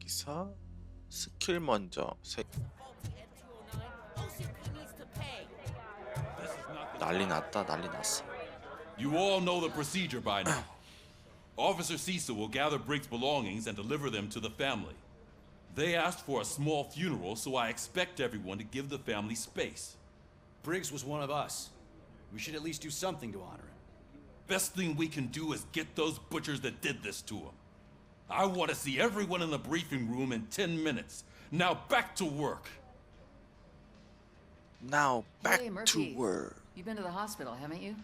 기사 스킬 먼저 난리 났다 난리 났어. You all know the procedure by now. Officer Cecil will gather Briggs' belongings and deliver them to the family. They asked for a small funeral, so I expect everyone to give the family space. Briggs was one of us. We should at least do something to honor him. Best thing we can do is get those butchers that did this to him. I want to see everyone in the briefing room in 10 minutes. Now back to work. Now back Hey, to Murphy. work. You've been to the hospital, haven't you?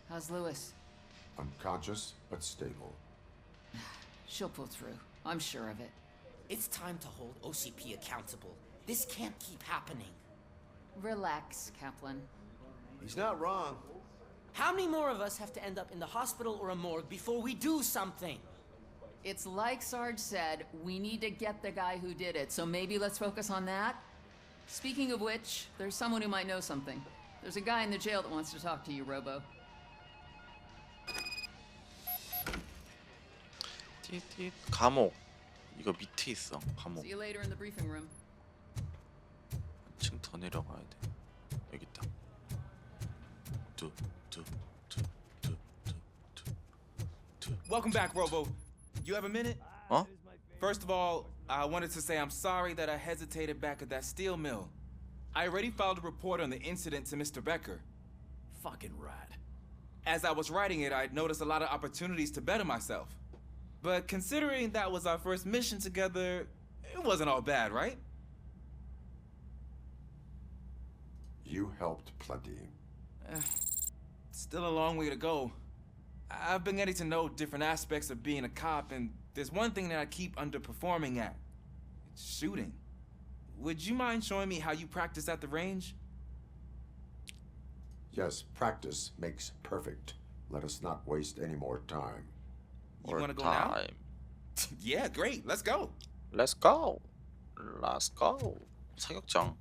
How's Lewis? Unconscious but stable. She'll pull through. I'm sure of it. It's time to hold OCP accountable. This can't keep happening. Relax, Kaplan. He's not wrong. How many more of us have to end up in the hospital or a morgue before we do something? It's like Sarge said, we need to get the guy who did it, so maybe let's focus on that. Speaking of which, there's someone who might know something. There's a guy in the jail that wants to talk to you, Robo. 띠띠 감옥. 이거 밑에 있어. 감옥. See you later in the briefing room. 한층 더 내려가야 돼. 여기 있다. Welcome back, Robo. You have a minute? 어? First of all, I wanted to say I'm sorry that I hesitated back at that steel mill. I already filed a report on the incident to Mr. Becker. Fucking rat. As I was writing it, I'd noticed a lot of opportunities to better myself. But considering that was our first mission together, it wasn't all bad, right? You helped plenty. Still a long way to go. I've been getting to know different aspects of being a cop, and there's one thing that I keep underperforming at. It's shooting. Would you mind showing me how you practice at the range? Yes, practice makes perfect. Let us not waste any more time. You want to go now? Yeah, great. Let's go. Let's go. Let's go. 사격장.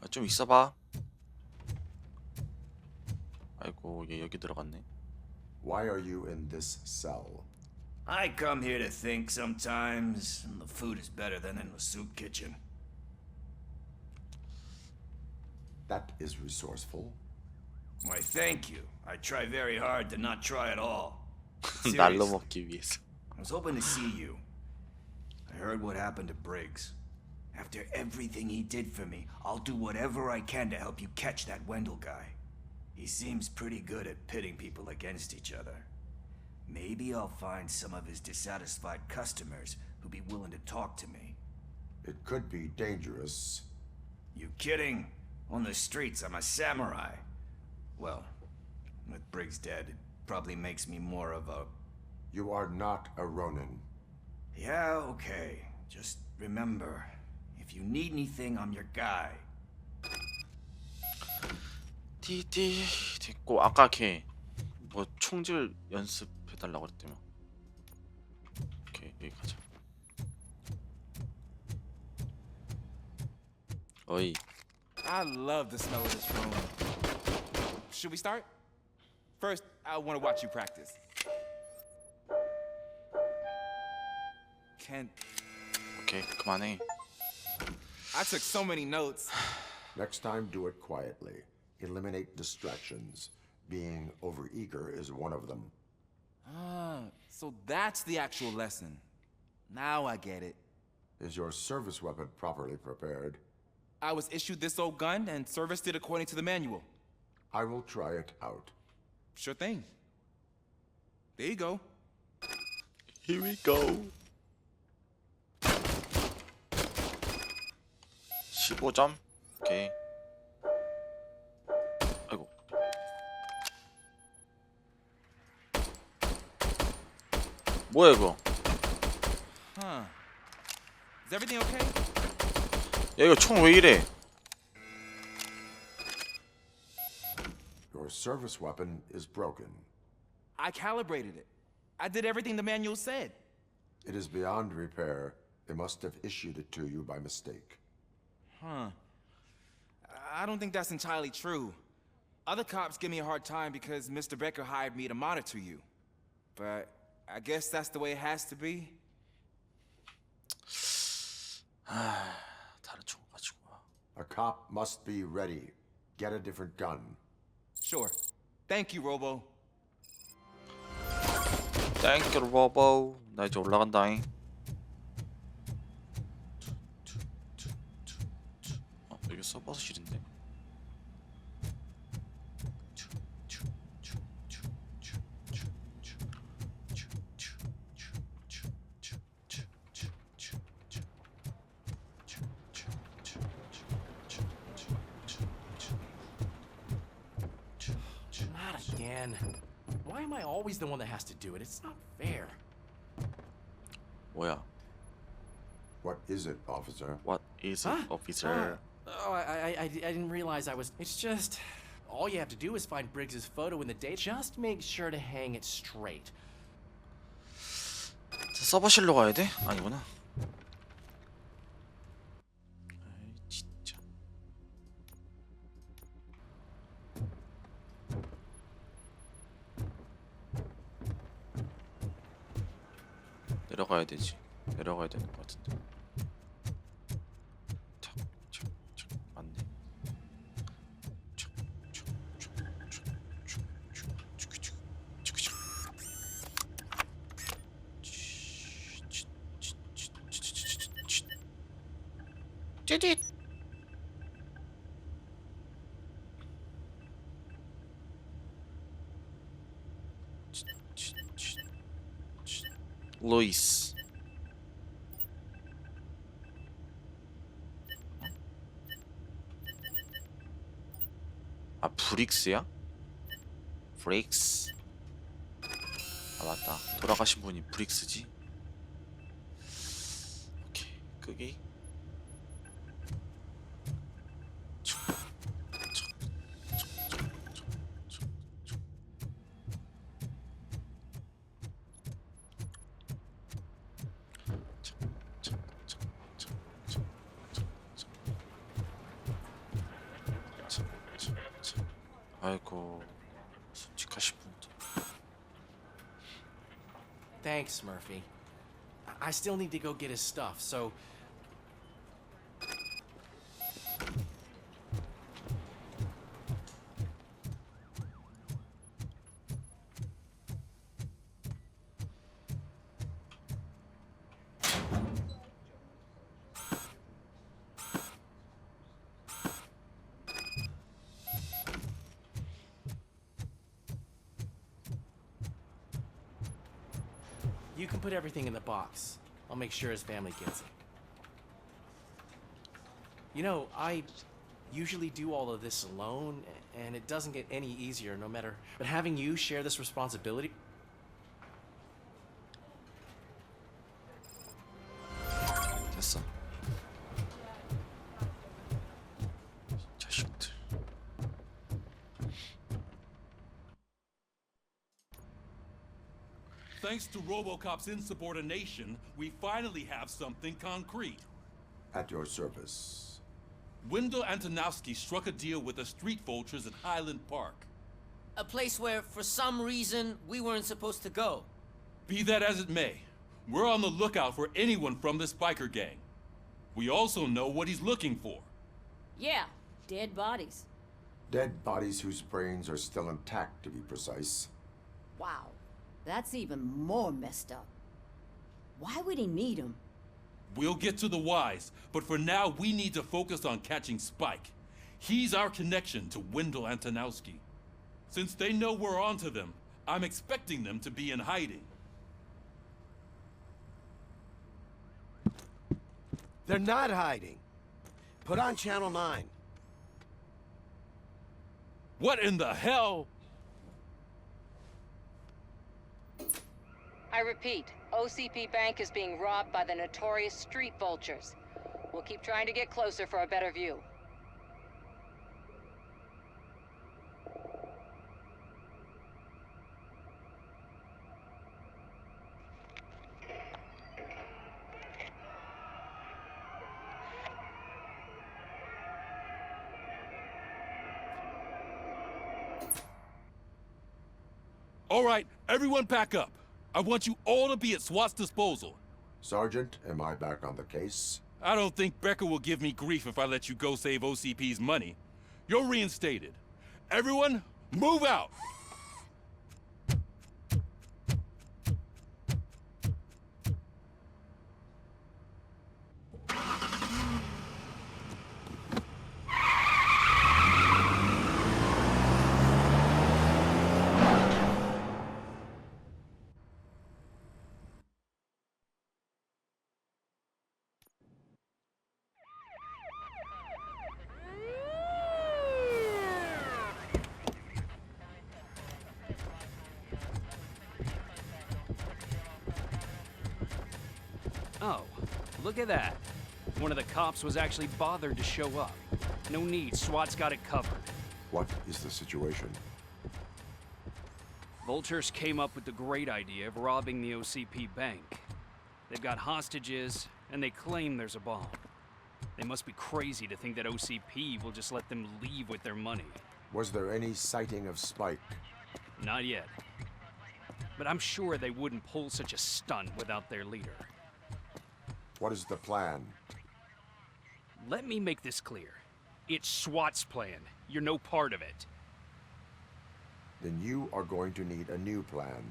좀 있어봐. 아이고 얘 여기 들어갔네. Why are you in this cell? I come here to think sometimes, and the food is better than in the soup kitchen. That is resourceful. Why, thank you. I try very hard to not try at all. 날로 Seriously, 먹기 위해서. I was hoping to see you. I heard what happened to Briggs. After everything he did for me, I'll do whatever I can to help you catch that Wendell guy. He seems pretty good at pitting people against each other. Maybe I'll find some of his dissatisfied customers who'll be willing to talk to me. It could be dangerous. You kidding? On the streets, I'm a samurai. Well, with Briggs dead, it probably makes me more of a... You are not a Ronin. Yeah, okay. Just remember, if you need anything, I'm your guy. 띠띠 됐고 아까 걔 뭐 총질 연습해달라고 그랬더니 오케이 여기 가자. 어이 I love the smell of this room. Should we start? First, I want to watch you practice. Can't. 오케이 그만해. I took so many notes. Next time, do it quietly. Eliminate distractions. Being overeager is one of them. Ah, so that's the actual lesson. Now I get it. Is your service weapon properly prepared? I was issued this old gun and serviced it according to the manual. I will try it out. Sure thing. There you go. Here we go. 15점. 오케이. 아이고. 뭐야 이거? Huh. Is everything okay? 야 이거 총 왜 이래? Your service weapon is broken. I calibrated it. I did everything the manual said. It is beyond repair. They must have issued it to you by mistake. Huh. I don't think that's entirely true. Other cops give me a hard time because Mr. Becker hired me to monitor you. But I guess that's the way it has to be. 다른 총 가지고 와. A cop must be ready. Get a different gun. Sure. Thank you, Robo. 땡큐 로보. 나 이제 올라간다잉. 여기 서버실인데. Not again. Why am I always the one that has to do it? It's not fair. 뭐야? What is it, officer? What is it, officer? Oh, I didn't realize I was. It's just. All you have to do is find Briggs's photo in the date. Just make sure to hang it straight. 서버실로 가야 돼? 아니구나. 아이 진짜. 내려가야 되지. 내려가야 되는 것 같은데. 착, 맞네. 찌릿. 루이스. 아 브릭스야? 브릭스. 아 맞다. 돌아가신 분이 브릭스지. 오케이 끄기. 아이고 솔직하신 분들. Thanks, Murphy. I still need to go get his stuff, so. You can put everything in the box. I'll make sure his family gets it. You know, I usually do all of this alone, and it doesn't get any easier no matter. But having you share this responsibility. 됐어. 자식들. Thanks to Robocop's insubordination, we finally have something concrete. At your service. Wendell Antonowski struck a deal with the street vultures at Highland Park. A place where, for some reason, we weren't supposed to go. Be that as it may, we're on the lookout for anyone from this biker gang. We also know what he's looking for. Yeah, dead bodies. Dead bodies whose brains are still intact, to be precise. Wow, that's even more messed up. Why would he need them? We'll get to the whys, but for now we need to focus on catching Spike. He's our connection to Wendell Antonowski. Since they know we're onto them, I'm expecting them to be in hiding. They're not hiding. Put on Channel 9. What in the hell? I repeat, OCP Bank is being robbed by the notorious street vultures. We'll keep trying to get closer for a better view. All right, everyone pack up. I want you all to be at SWAT's disposal. Sergeant, am I back on the case? I don't think Becker will give me grief if I let you go save OCP's money. You're reinstated. Everyone, move out! Oh, look at that. One of the cops was actually bothered to show up. No need, SWAT's got it covered. What is the situation? Vultures came up with the great idea of robbing the OCP bank. They've got hostages, and they claim there's a bomb. They must be crazy to think that OCP will just let them leave with their money. Was there any sighting of Spike? Not yet. But I'm sure they wouldn't pull such a stunt without their leader. What is the plan? Let me make this clear. It's SWAT's plan. You're no part of it. Then you are going to need a new plan.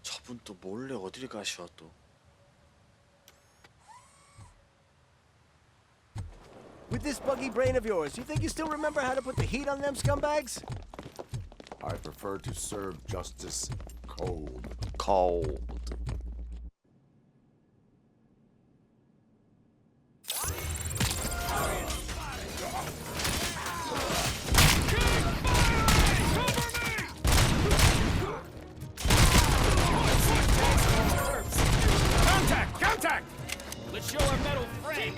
저분 또 몰래 어디를 가시와 또. With this buggy brain of yours, you think you still remember how to put the heat on them scumbags? I prefer to serve justice cold. Cold. Contact! Contact! Let's show our metal frame.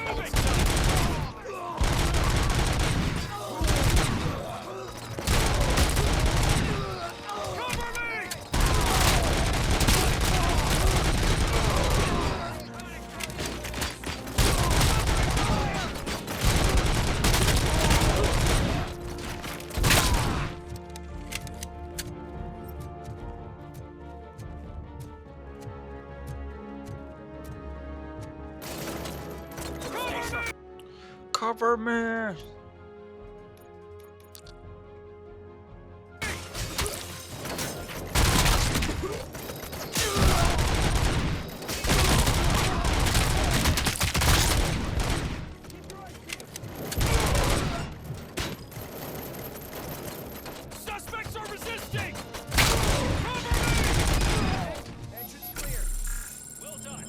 Cover me. Suspects are resisting! Entrance clear. Well done.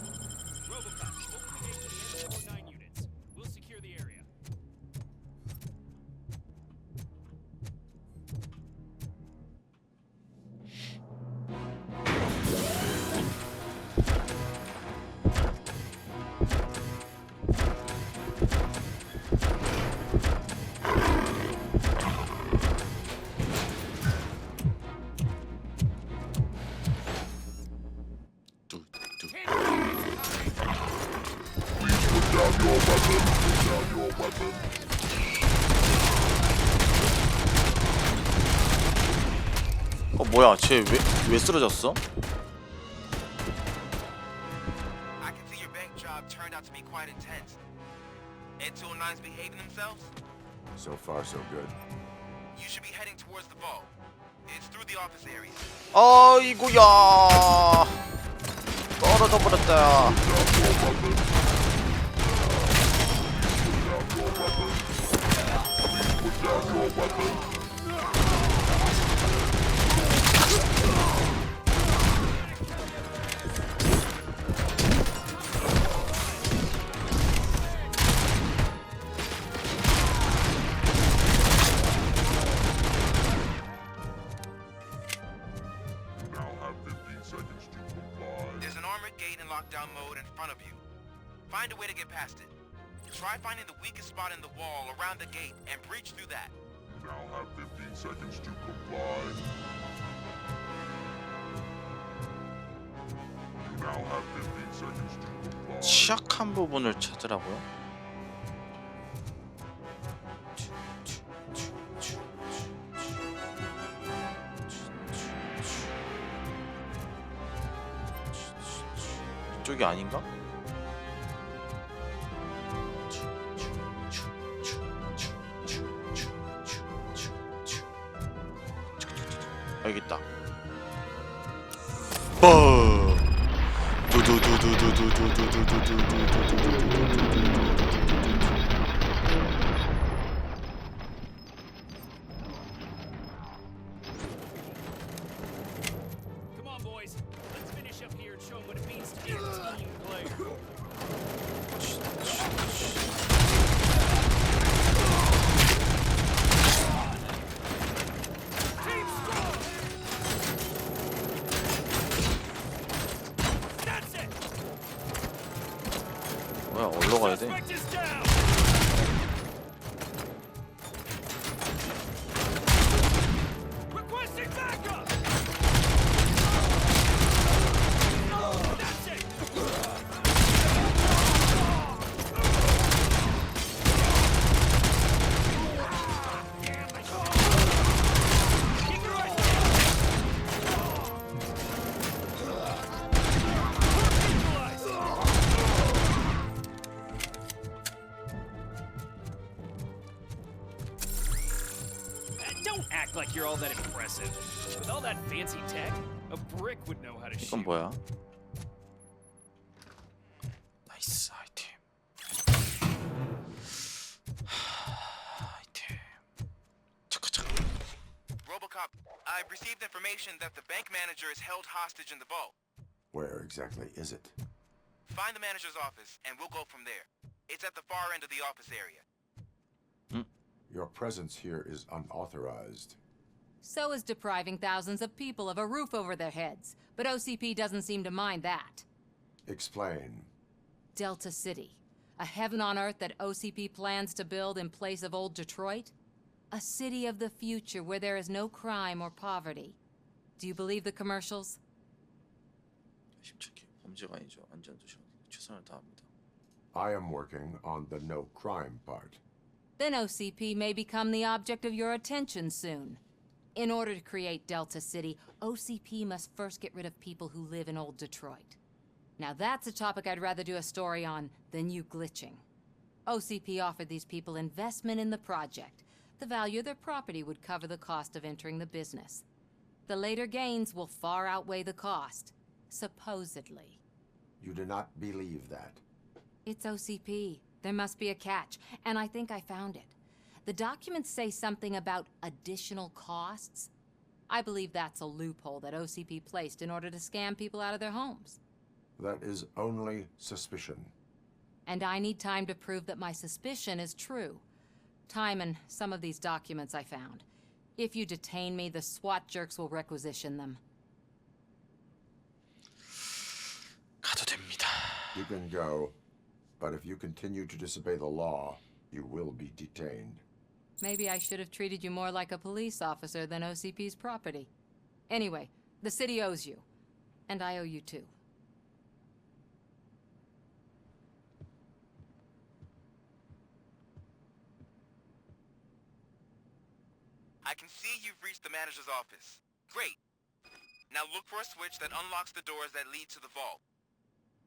Robocop, open the gate to the N49 units. We'll secure the area. 뭐야, 쟤 왜 쓰러졌어? I can see your bank job turned out to be quite intense. N209's behaving themselves? So far, so good. You should be heading towards the vault. It's through the office area. 어이구야. 떨어져 버렸다. There's an armored gate in lockdown mode in front of you. Find a way to get past it. Try finding the weakest spot in the wall around the gate and breach through that. Now have 15 seconds to comply. 취약한 부분을 찾으라고요? 이쪽이 아닌가? 여기 있다. Come on, boys. Let's finish up here and show them what it means to be a team player. Team score! That's it! 뭐야, 어디로 가야 돼? Suspect is down! Requesting backup! That's it! Keep your eyes Don't act like you're all that impressive. With all that fancy tech, a brick would know how to shoot. 이건 뭐야? 나이스 아이템. 아이템. 잠깐. Robocop, I've received information that the bank manager is held hostage in the vault. Where exactly is it? Find the manager's office, and we'll go from there. It's at the far end of the office area. Your presence here is unauthorized. So is depriving thousands of people of a roof over their heads. But OCP doesn't seem to mind that. Explain. Delta City. A heaven on earth that OCP plans to build in place of old Detroit? A city of the future where there is no crime or poverty. Do you believe the commercials? 심착해. 범죄가 아니죠. 안전도시로 최선을 다합니다. I am working on the no crime part. Then OCP may become the object of your attention soon. In order to create Delta City, OCP must first get rid of people who live in old Detroit. Now that's a topic I'd rather do a story on than you glitching. OCP offered these people investment in the project. The value of their property would cover the cost of entering the business. The later gains will far outweigh the cost, supposedly. You do not believe that. It's OCP. There must be a catch, and I think I found it. The documents say something about additional costs. I believe that's a loophole that OCP placed in order to scam people out of their homes. That is only suspicion. And I need time to prove that my suspicion is true. Time and some of these documents I found. If you detain me, the SWAT jerks will requisition them. 가도 됩니다. You can go, but if you continue to disobey the law, you will be detained. Maybe I should have treated you more like a police officer than OCP's property. Anyway, the city owes you. And I owe you too. I can see you've reached the manager's office. Great. Now look for a switch that unlocks the doors that lead to the vault.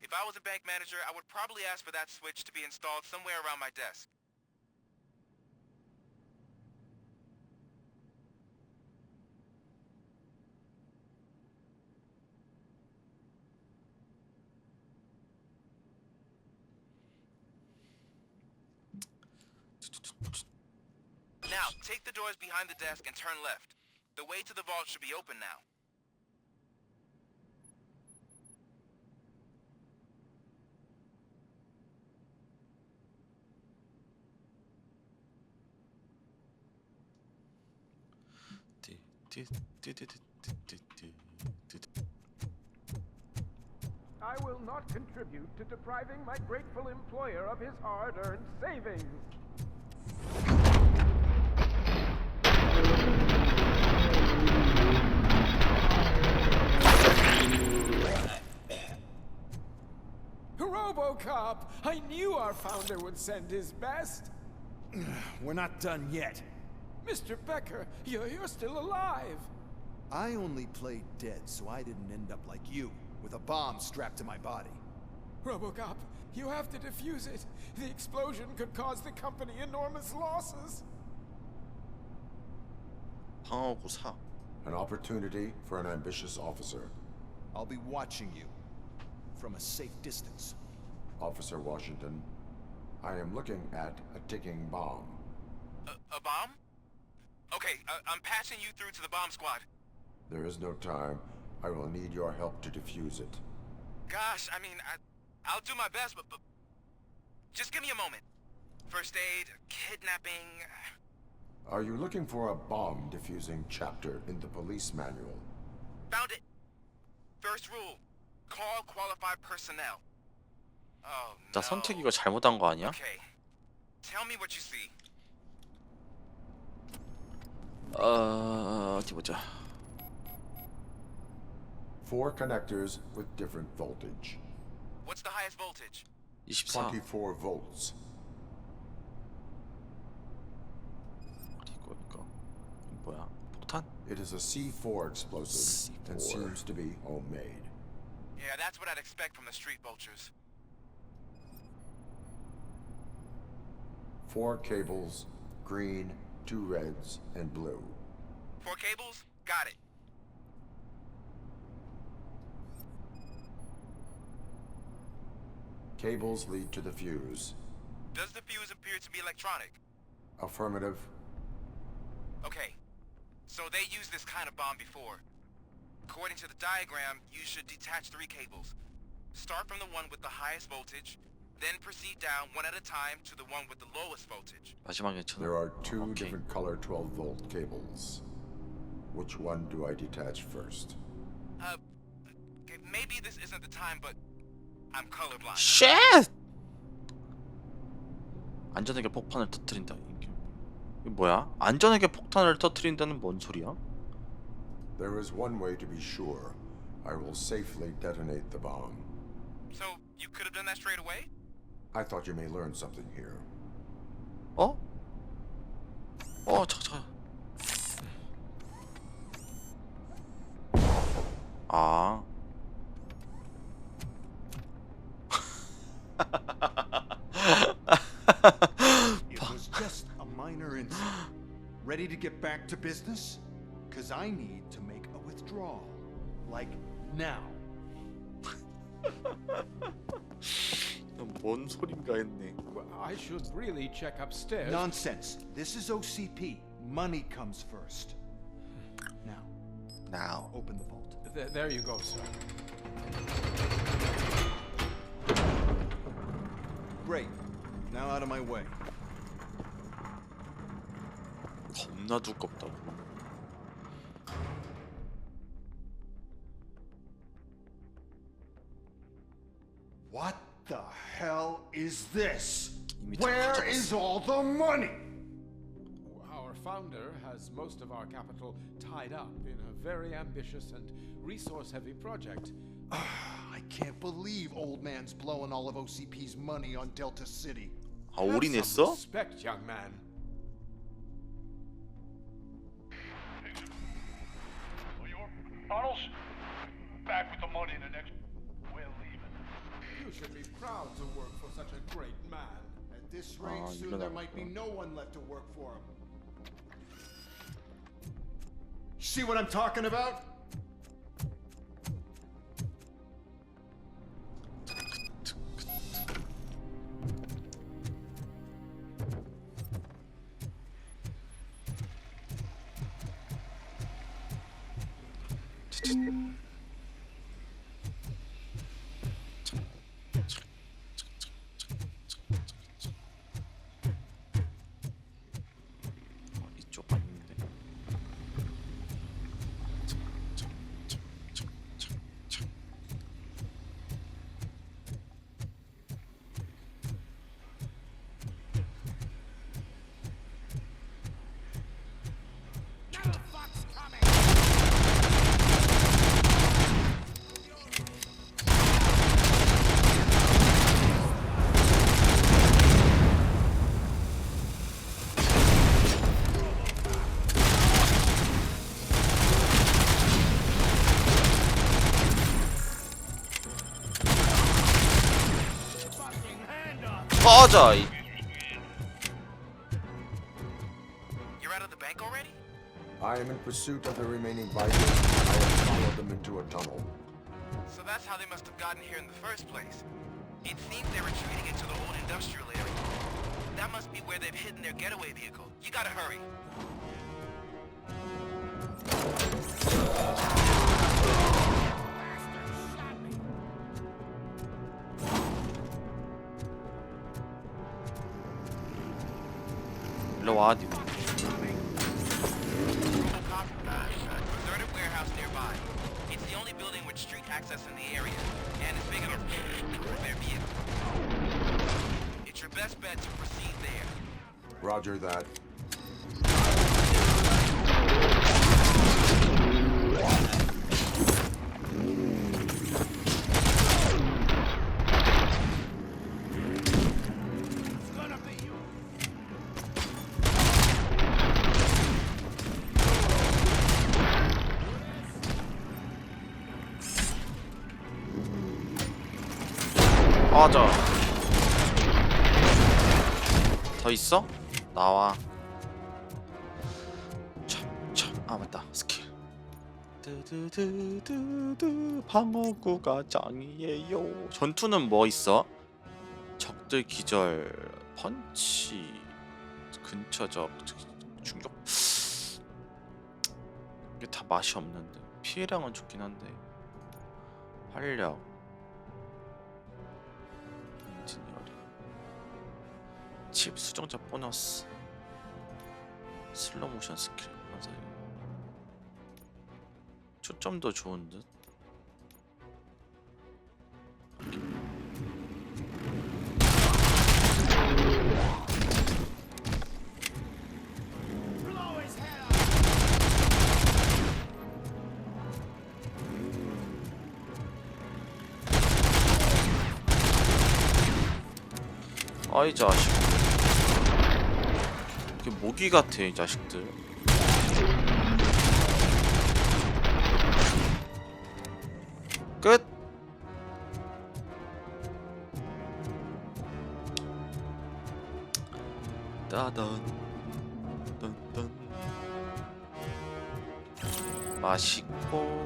If I was a bank manager, I would probably ask for that switch to be installed somewhere around my desk. Now, take the doors behind the desk and turn left. The way to the vault should be open now. I will not contribute to depriving my grateful employer of his hard-earned savings. Robocop! I knew our founder would send his best. We're not done yet. Mr. Becker, you're still alive. I only played dead, so I didn't end up like you, with a bomb strapped to my body. Robocop, you have to defuse it. The explosion could cause the company enormous losses. 방어구 4. An opportunity for an ambitious officer. I'll be watching you from a safe distance. Officer Washington, I am looking at a ticking bomb. A bomb? Okay, I'm passing you through to the bomb squad. There is no time. I will need your help to defuse it. Gosh, I mean, I'll do my best, but just give me a moment. First aid, kidnapping... Are you looking for a bomb defusing chapter in the police manual? Found it. First rule, call qualified personnel. Oh, no. 나 선택 이거 잘못한 거 아니야? Okay. Tell me what you see. 어디 보자. 4 connectors with different voltage. What's the highest voltage? 24. 24 volts. 이거 뭐야? 폭탄? It is a C4 explosive and seems to be homemade. Yeah, that's what I'd expect from the street vultures. 4 cables, green, 2 reds, and blue. 4 cables? Got it. Cables lead to the fuse. Does the fuse appear to be electronic? Affirmative. Okay. So they used this kind of bomb before. According to the diagram, you should detach 3 cables. Start from the one with the highest voltage, then proceed down one at a time to the one with the lowest voltage. 마지막에 저. There are 2 different color 12-volt cables. Which one do I detach first? Okay, maybe this isn't the time, but I'm colorblind. Shit! 안전하게 폭탄을 터뜨린다. 이게 뭐야? 안전하게 폭탄을 터뜨린다는 뭔 소리야? There is one way to be sure. I will safely detonate the bomb. So, you could have done that straight away? I thought you may learn something here. 어? 잠깐. 아. It was just a minor incident. Ready to get back to business? Cause I need to make a withdrawal. Like now. 뭔 소린가 했네. Well, I should really check upstairs. Nonsense. This is OCP. Money comes first. Now. Open the vault. There you go, sir. Great. Now out of my way. 겁나 두껍다고. What the hell is this? 이미 다 Where 가져갔어. is all the money? Our founder has most of our capital tied up in a very ambitious and resource-heavy project. I can't believe old man's blowing all of OCP's money on Delta City. 아, 올인했어? Respect, young man. Bottles? Back with the money in the next... We're leaving. You should be proud to work for such a great man. At this rate, soon there might be no one left to work for him. See what I'm talking about? 이쪽 아닌데. 꺼져. 이. You're out of the bank already? I am in pursuit of the remaining bikers. I have followed them into a tunnel. So that's how they must have gotten here in the first place. It seems they're retreating into the old industrial area. That must be where they've hidden their getaway vehicle. You gotta hurry. 일로 와, 니. Robocop, deserted warehouse nearby. It's the only building with street access in the area, and it's big enough for their vehicle. It's your best bet to proceed there. Roger that. 꺼져. 더 있어? 나와. 아 맞다. 스킬. 드드드드드 방어구가 짱이에요. 전투는 뭐 있어? 적들 기절, 펀치, 근처적, 중격. 이게 다 맛이 없는데. 피해량은 좋긴 한데. 활력, 인지니어링, 칩 수정자 보너스, 슬로우 모션 스킬 반사력. 초점도 좋은 듯. 아이 자식. 이게 모기 같아 이 자식들. 끝. 따단 딴딴. 맛있고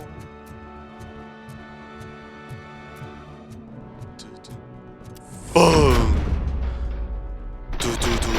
두두 뻥.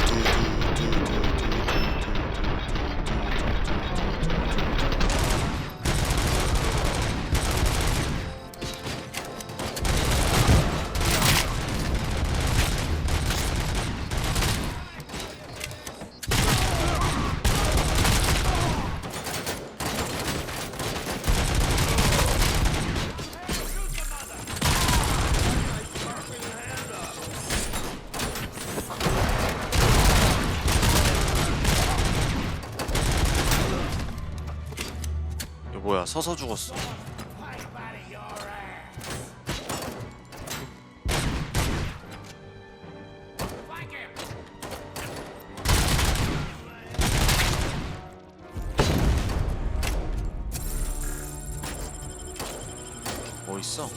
뭐야, 서서 죽었어. 뭐 있어?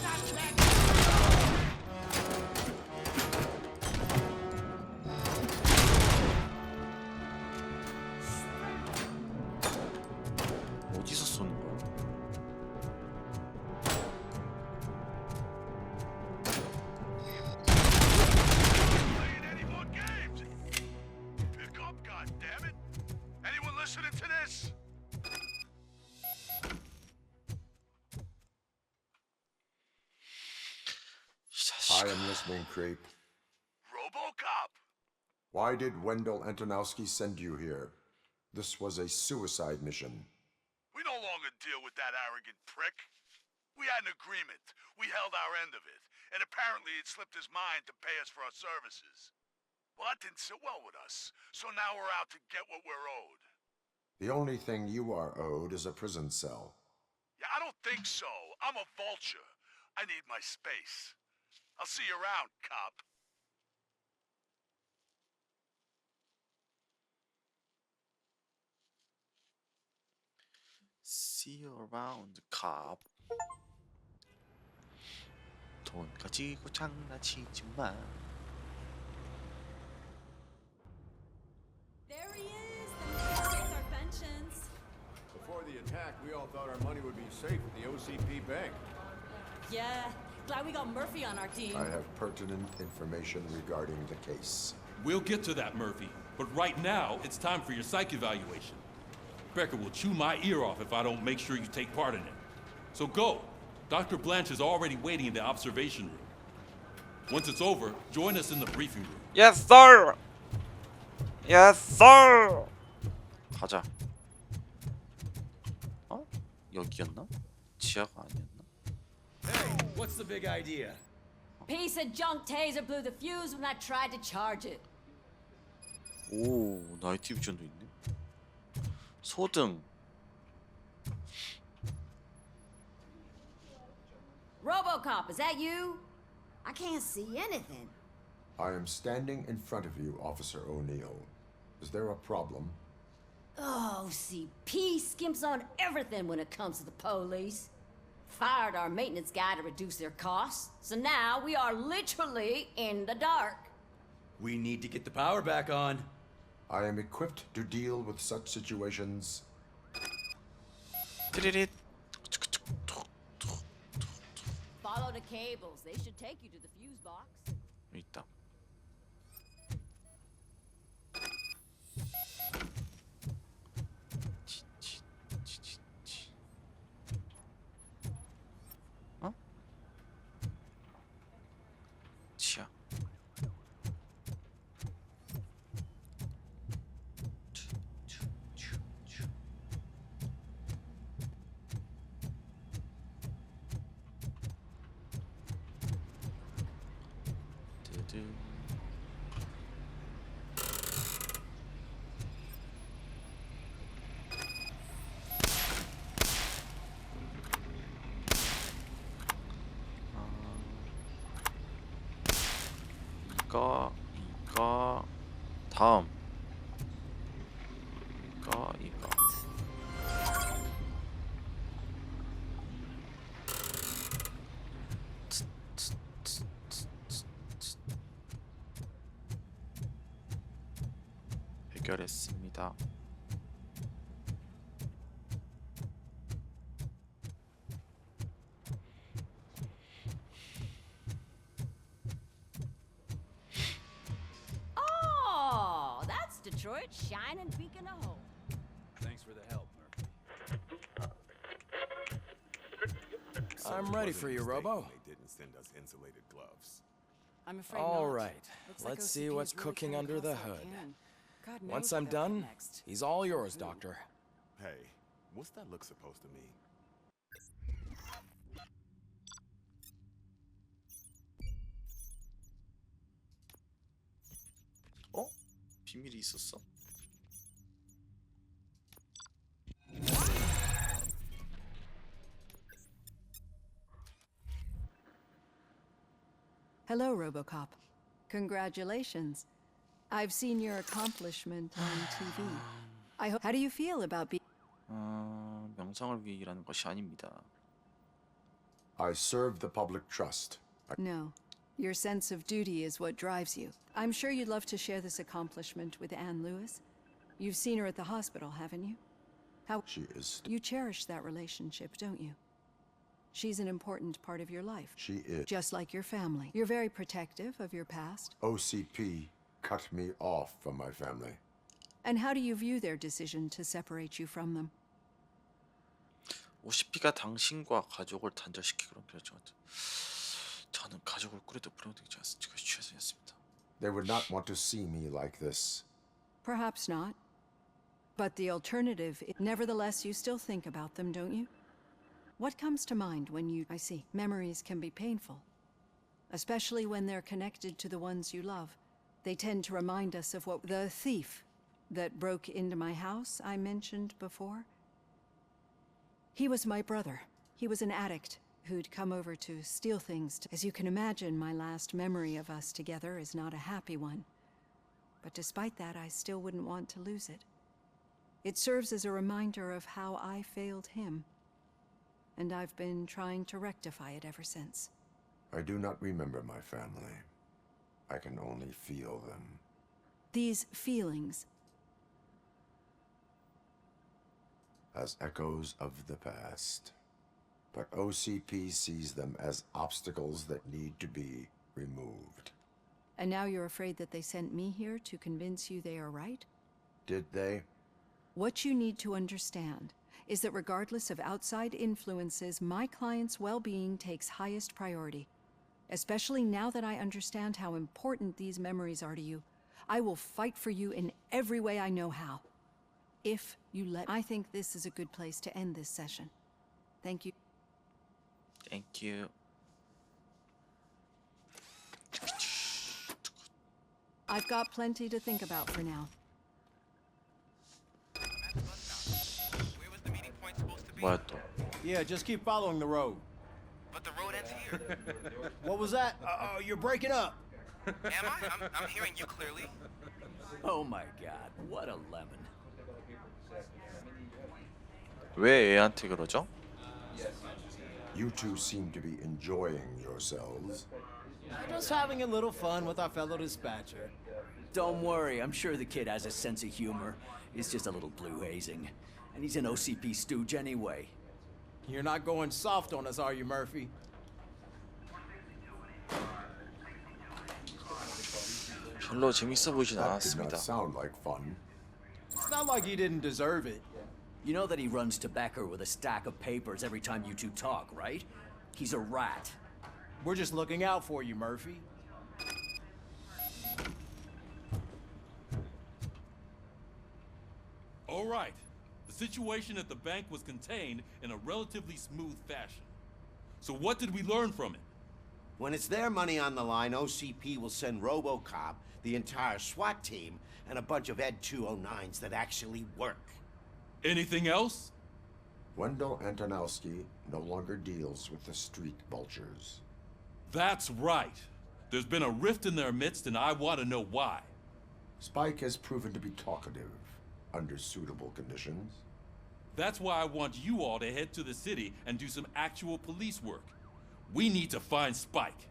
어디서 쏘는 거야? Playing any more games? Pick up, goddammit! Anyone listening to this? I am listening, creep. Robocop! Why did Wendell Antonowski send you here? This was a suicide mission. We no longer deal with that arrogant prick. We had an agreement. We held our end of it. And apparently it slipped his mind to pay us for our services. Well, that didn't sit well with us. So now we're out to get what we're owed. The only thing you are owed is a prison cell. Yeah, I don't think so. I'm a vulture. I need my space. I'll see you around, cop. See you around, cop. 돈 가지고 장난치지 마. back, we all thought our money would be safe at the OCP bank. Yeah, glad we got Murphy on our team. I have pertinent information regarding the case. We'll get to that, Murphy. But right now, it's time for your psych evaluation. Becker will chew my ear off if I don't make sure you take part in it. So go. Dr. Blanche is already waiting in the observation room. Once it's over, join us in the briefing room. Yes, sir. Yes, sir. 가자. 어? 여기였나? 지하가 아니었나? Hey, what's the big idea? Piece of junk taser blew the fuse when I tried to charge it. 오, 나이트 비전도 있네. 소등. Robocop, is that you? I can't see anything. I am standing in front of you, Officer O'Neill. Is there a problem? Oh, CP skimps on everything when it comes to the police. Fired our maintenance guy to reduce their costs, so now we are literally in the dark. We need to get the power back on. I am equipped to deal with such situations. 띠리릿. Follow the cables. They should take you to the fuse box. 여기 있다. 어? 지하. 드드. 이거 다음 이거 해결했습니다. Oh, that's Detroit's shining beacon of hope. Thanks for the help, Murphy. I'm ready for you, Robo. They didn't send us insulated gloves. I'm afraid All not. right, Looks like let's see OCP what's is really cooking coming under the across that hood. can. God knows Once what I'm they'll do done, next. he's all yours, Doctor. Hey, what's that look supposed to mean? 어? 비밀이 있었어? Hello, Robocop. Congratulations. I've seen your accomplishment on TV. I hope. How do you feel about being? 명성을 위해 일하는 것이 아닙니다. I serve the public trust. No. Your sense of duty is what drives you. I'm sure you'd love to share this accomplishment with Anne Lewis. You've seen her at the hospital, haven't you? How? She is. You cherish that relationship, don't you? She's an important part of your life. She is. Just like your family. You're very protective of your past. OCP cut me off from my family. And how do you view their decision to separate you from them? OCP가 당신과 가족을 단절시키기로 결정했다. 저는 가족을 꾸려도 불행되지 않습니까? 최선이었습니다. They would not want to see me like this. Perhaps not. But the alternative, nevertheless, you still think about them, don't you? What comes to mind when you... I see. Memories can be painful. Especially when they're connected to the ones you love. They tend to remind us of what... The thief that broke into my house I mentioned before. He was my brother. He was an addict who'd come over to steal things. As you can imagine, my last memory of us together is not a happy one. But despite that, I still wouldn't want to lose it. It serves as a reminder of how I failed him. And I've been trying to rectify it ever since. I do not remember my family. I can only feel them. These feelings, as echoes of the past. But OCP sees them as obstacles that need to be removed. And now you're afraid that they sent me here to convince you they are right? Did they? What you need to understand is that regardless of outside influences, my client's well-being takes highest priority. Especially now that I understand how important these memories are to you, I will fight for you in every way I know how. If you let... I think this is a good place to end this session. Thank you. Thank you. I've got plenty to think about for now. 뭐야 또? Yeah, just keep following the road. But the road ends here. What was that? You're breaking up. Am I? I'm hearing you clearly. Oh my god, what a lemon. 왜 애한테 그러죠? You two seem to be enjoying yourselves. Just having a little fun with our fellow dispatcher. Don't worry, I'm sure the kid has a sense of humor. It's just a little blue hazing. And he's an OCP stooge anyway. You're not going soft on us, are you, Murphy? 별로 재밌어 보이진 That did not 않았습니다. sound like fun. It's not like he didn't deserve it. You know that he runs to Becker with a stack of papers every time you two talk, right? He's a rat. We're just looking out for you, Murphy. All right. The situation at the bank was contained in a relatively smooth fashion. So what did we learn from it? When it's their money on the line, OCP will send Robocop, the entire SWAT team, and a bunch of Ed 209s that actually work. Anything else? Wendell Antonowski no longer deals with the street vultures. That's right. There's been a rift in their midst, and I want to know why. Spike has proven to be talkative under suitable conditions. That's why I want you all to head to the city and do some actual police work. We need to find Spike.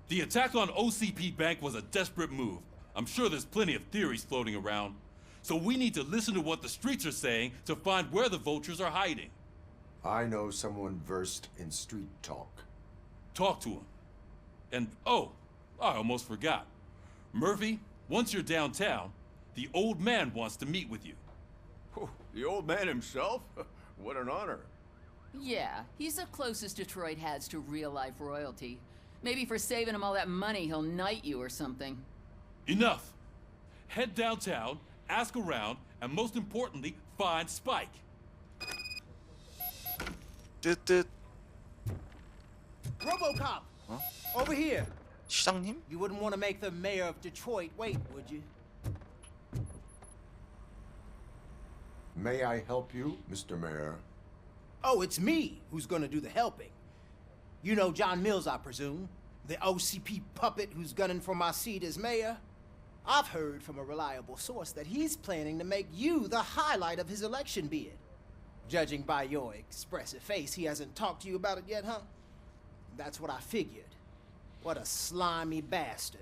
The attack on OCP Bank was a desperate move. I'm sure there's plenty of theories floating around. So we need to listen to what the streets are saying to find where the vultures are hiding. I know someone versed in street talk. Talk to him. And, oh, I almost forgot. Murphy, once you're downtown, the old man wants to meet with you. Oh, the old man himself? What an honor. Yeah, he's the closest Detroit has to real-life royalty. Maybe for saving him all that money, he'll knight you or something. Enough. Head downtown, ask around, and most importantly, find Spike. 뜨뜻. Robocop! Huh? Over here! 시장님? You wouldn't want to make the mayor of Detroit wait, would you? May I help you, Mr. Mayor? Oh, it's me who's gonna do the helping. You know John Mills, I presume? The OCP puppet who's gunning for my seat as mayor? I've heard from a reliable source that he's planning to make you the highlight of his election bid. Judging by your expressive face, he hasn't talked to you about it yet, huh? That's what I figured. What a slimy bastard.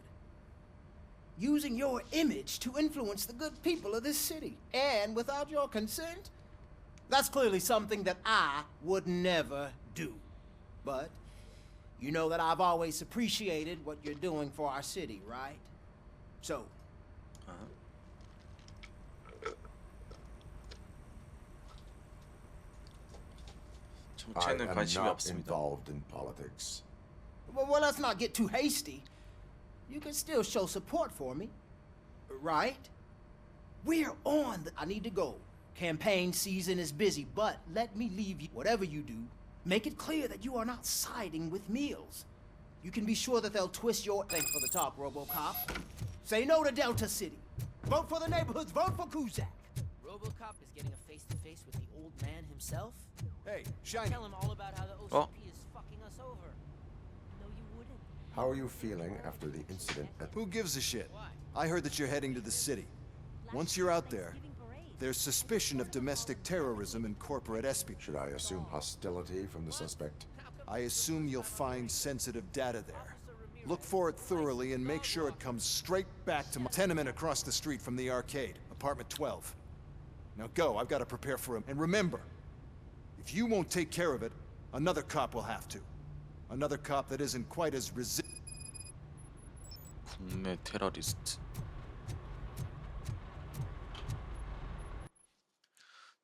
Using your image to influence the good people of this city, and without your consent? That's clearly something that I would never do. But you know that I've always appreciated what you're doing for our city, right? So, I 정치에는 am 관심이 not 없습니다. involved in politics. well, let's not get too hasty. You can still show support for me, right? We're on I need to go. Campaign season is busy, but let me leave you. Whatever you do, make it clear that you are not siding with Mills. You can be sure that they'll twist your... Thanks for the talk, Robocop. Say no to Delta City. Vote for the neighborhoods. Vote for Kuzak. Robocop is getting a face-to-face with the old man himself? Hey, Shiny. Tell him all about how the Oh. OCP is fucking us over. No, you wouldn't. How are you feeling after the incident at... Who gives a shit? I heard that you're heading to the city. Once you're out there, there's suspicion of domestic terrorism and corporate espionage. Should I assume hostility from the suspect? I assume you'll find sensitive data there. Look for it thoroughly and make sure it comes straight back to my tenement across the street from the arcade, apartment 12. Now go, I've got to prepare for him. And remember, if you won't take care of it, another cop will have to. Another cop that isn't quite as 국내 테러리스트.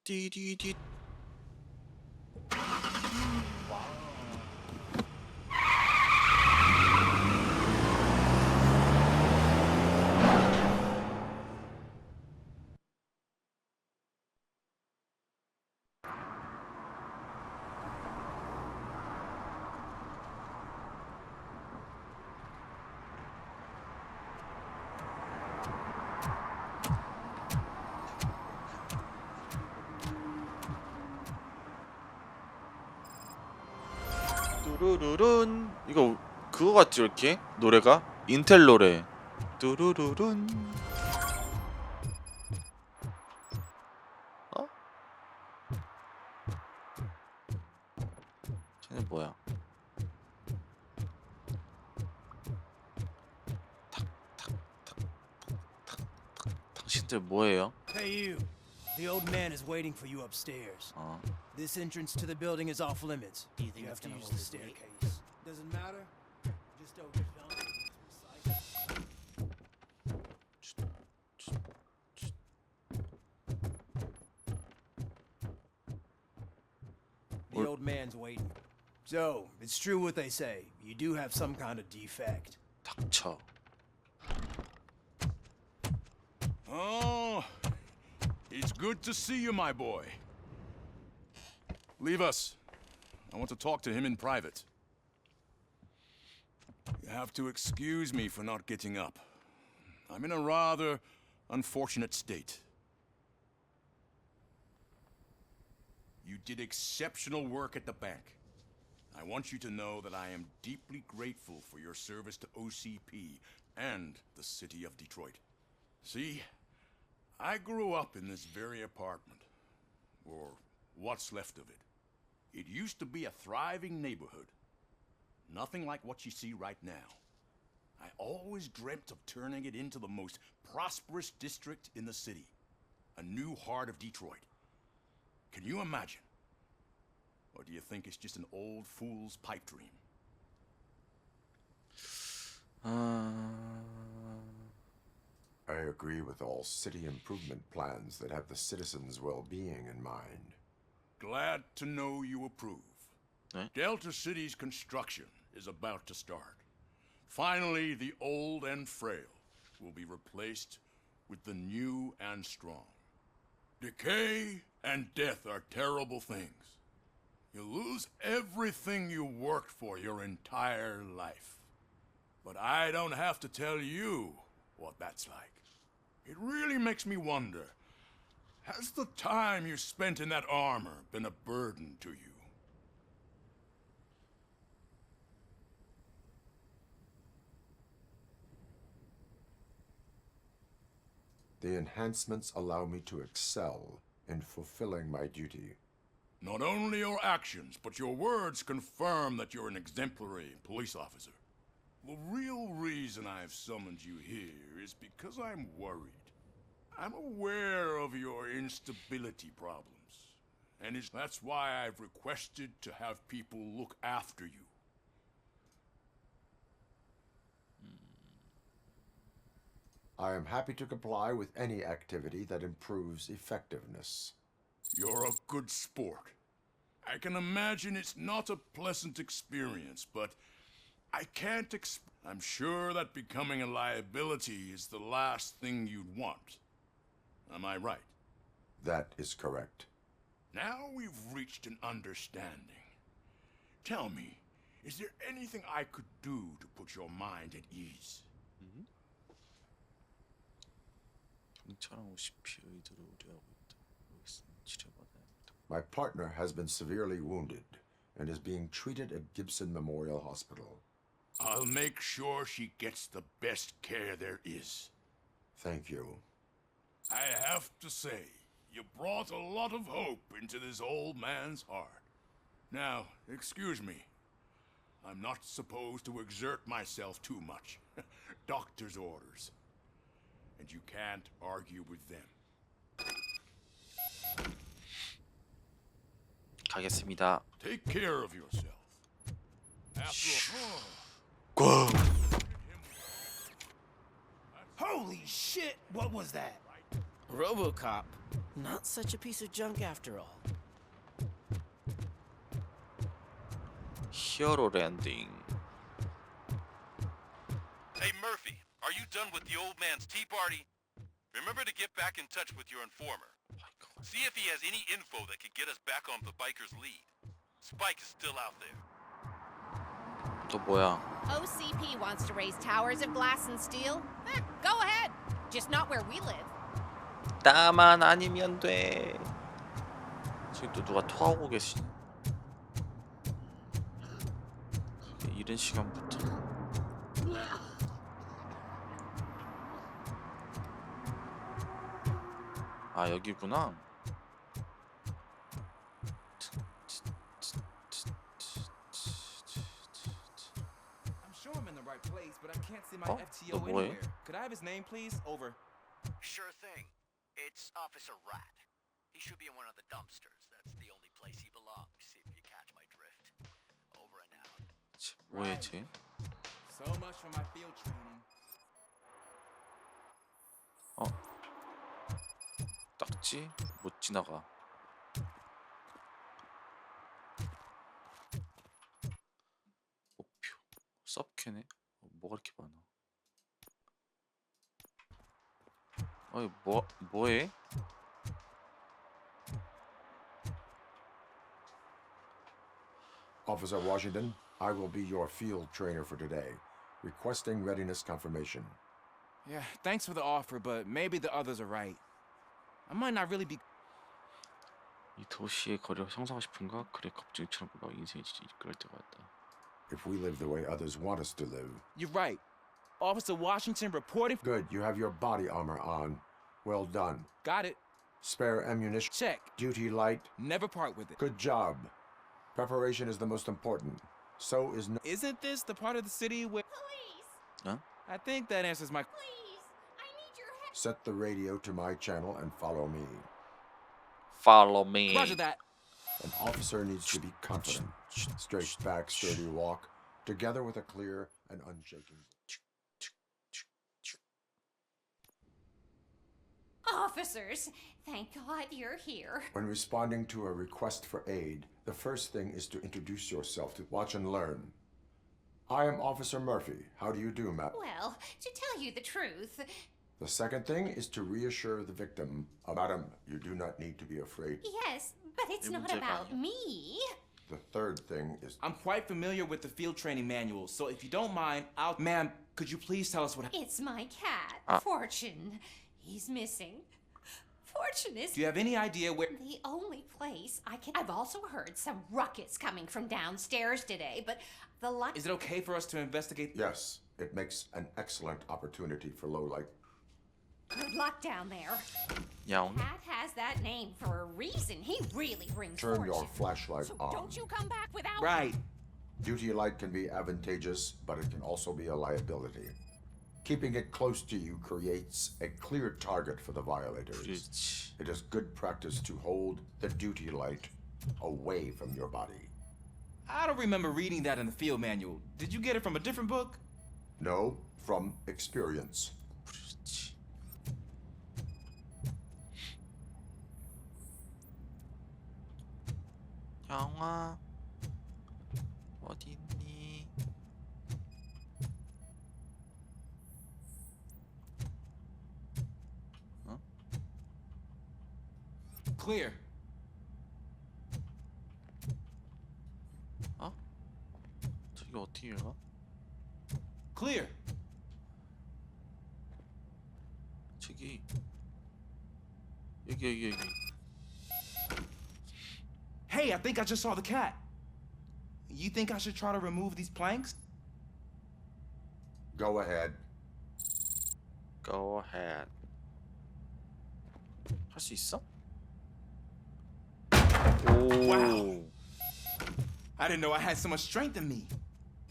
디디디. 뚜루루룬. 이거 그거 같지 이렇게 노래가 인텔 노래. 뚜루루룬. 어? 쟤네 뭐야? 당신들 뭐예요? Hey, you. The old man is waiting for you upstairs. This entrance to the building is off limits. You have to use the staircase. Doesn't matter. Just don't get The old man's waiting. So, it's true what they say. You do have some kind of defect. 닥쳐. Oh, it's good to see you, my boy. Leave us. I want to talk to him in private. You have to excuse me for not getting up. I'm in a rather unfortunate state. You did exceptional work at the bank. I want you to know that I am deeply grateful for your service to OCP and the city of Detroit. See, I grew up in this very apartment, or what's left of it. It used to be a thriving neighborhood. Nothing like what you see right now. I always dreamt of turning it into the most prosperous district in the city. A new heart of Detroit. Can you imagine? Or do you think it's just an old fool's pipe dream? I agree with all city improvement plans that have the citizens' well-being in mind. Glad to know you approve. Delta City's construction is about to start. Finally, the old and frail will be replaced with the new and strong. Decay and death are terrible things. You lose everything you worked for your entire life. But I don't have to tell you what that's like. It really makes me wonder, has the time you spent in that armor been a burden to you? The enhancements allow me to excel in fulfilling my duty. Not only your actions, but your words confirm that you're an exemplary police officer. The real reason I've summoned you here is because I'm worried. I'm aware of your instability problems, and that's why I've requested to have people look after you. I am happy to comply with any activity that improves effectiveness. You're a good sport. I can imagine it's not a pleasant experience, but I can't I'm sure that becoming a liability is the last thing you'd want. Am I right? That is correct. Now we've reached an understanding. Tell me, is there anything I could do to put your mind at ease? 경찰은 OCP 의도를 우려하고 있다. 치료받아야 합니다. My partner has been severely wounded and is being treated at Gibson Memorial Hospital. I'll make sure she gets the best care there is. Thank you. I have to say, you brought a lot of hope into this old man's heart. Now, excuse me. I'm not supposed to exert myself too much. Doctor's orders. And you can't argue with them. 가겠습니다. Take care of yourself. After 꽝. Holy shit! What was that? Robocop. Not such a piece of junk after all. 히어로 랜딩. Hey Murphy, are you done with the old man's tea party? Remember to get back in touch with your informer. See if he has any info that could get us back on the biker's lead. Spike is still out there. 또 뭐야? OCP wants to raise towers of glass and steel? Go ahead. Just not where we live. 나만 아니면 돼. 지금 또 누가 토하고 계시네. 이른 시간부터. 아 여기구나. 어? 너 뭐해? Could I have his name, please? Over. Sure thing. It's Officer Rat. He should be in one of the dumpsters. That's the only place he belongs, if you catch my drift. Over and out. 뭐해 쟤? So much for my field training. 어? 딱지? 못 지나가. 목표. 섭캐네? 뭐가 이렇게 많아? 어이 뭐해? Officer Washington, I will be your field trainer for today. Requesting readiness confirmation. Yeah, thanks for the offer, but maybe the others are right. I might not really be. 이 도시의 거리를 형성하고 싶은가? 그래 겁쟁이처럼 막 인생이 진짜 이끌 때가 왔다. If we live the way others want us to live. You're right. Officer Washington reporting. Good, you have your body armor on. Well done. Got it. Spare ammunition. Check. Duty light. Never part with it. Good job. Preparation is the most important. So is no. Isn't this the part of the city where? Police! Huh? I think that answers my. Please! I need your help! Set the radio to my channel and follow me. Follow me. Roger that. An officer needs to be confident. Straight back, sturdy walk, together with a clear and unshaken. Officers, thank God you're here. When responding to a request for aid, the first thing is to introduce yourself to watch and learn. I am Officer Murphy. How do you do, Matt? Well, to tell you the truth, The second thing is to reassure the victim. Madam, you do not need to be afraid. yes, but it's not about me. The third thing is... I'm quite familiar with the field training manual, so if you don't mind, I'll. Ma'am, could you please tell us what? It's my cat, Fortune. He's missing. Fortune is. Do you have any idea where? The only place I can. I've also heard some ruckus coming from downstairs today, but the luck. Is it okay for us to investigate? Yes, it makes an excellent opportunity for lowlight. Good luck down there. 야옹. Cat has that name for a reason. He really brings Turn fortune. your flashlight So on. don't you come back without. Right. Duty light can be advantageous, but it can also be a liability. Keeping it close to you creates a clear target for the violators. It is good practice to hold the duty light away from your body. I don't remember reading that in the field manual. Did you get it from a different book? No, from experience. 야옹아 어디 있니? 어? Clear. 어? 저기 어떻게 가? Clear. 저기 여기 Hey, I think I just saw the cat. You think I should try to remove these planks? Go ahead. Go ahead. 할 수 있어? Wow. I didn't know I had so much strength in me.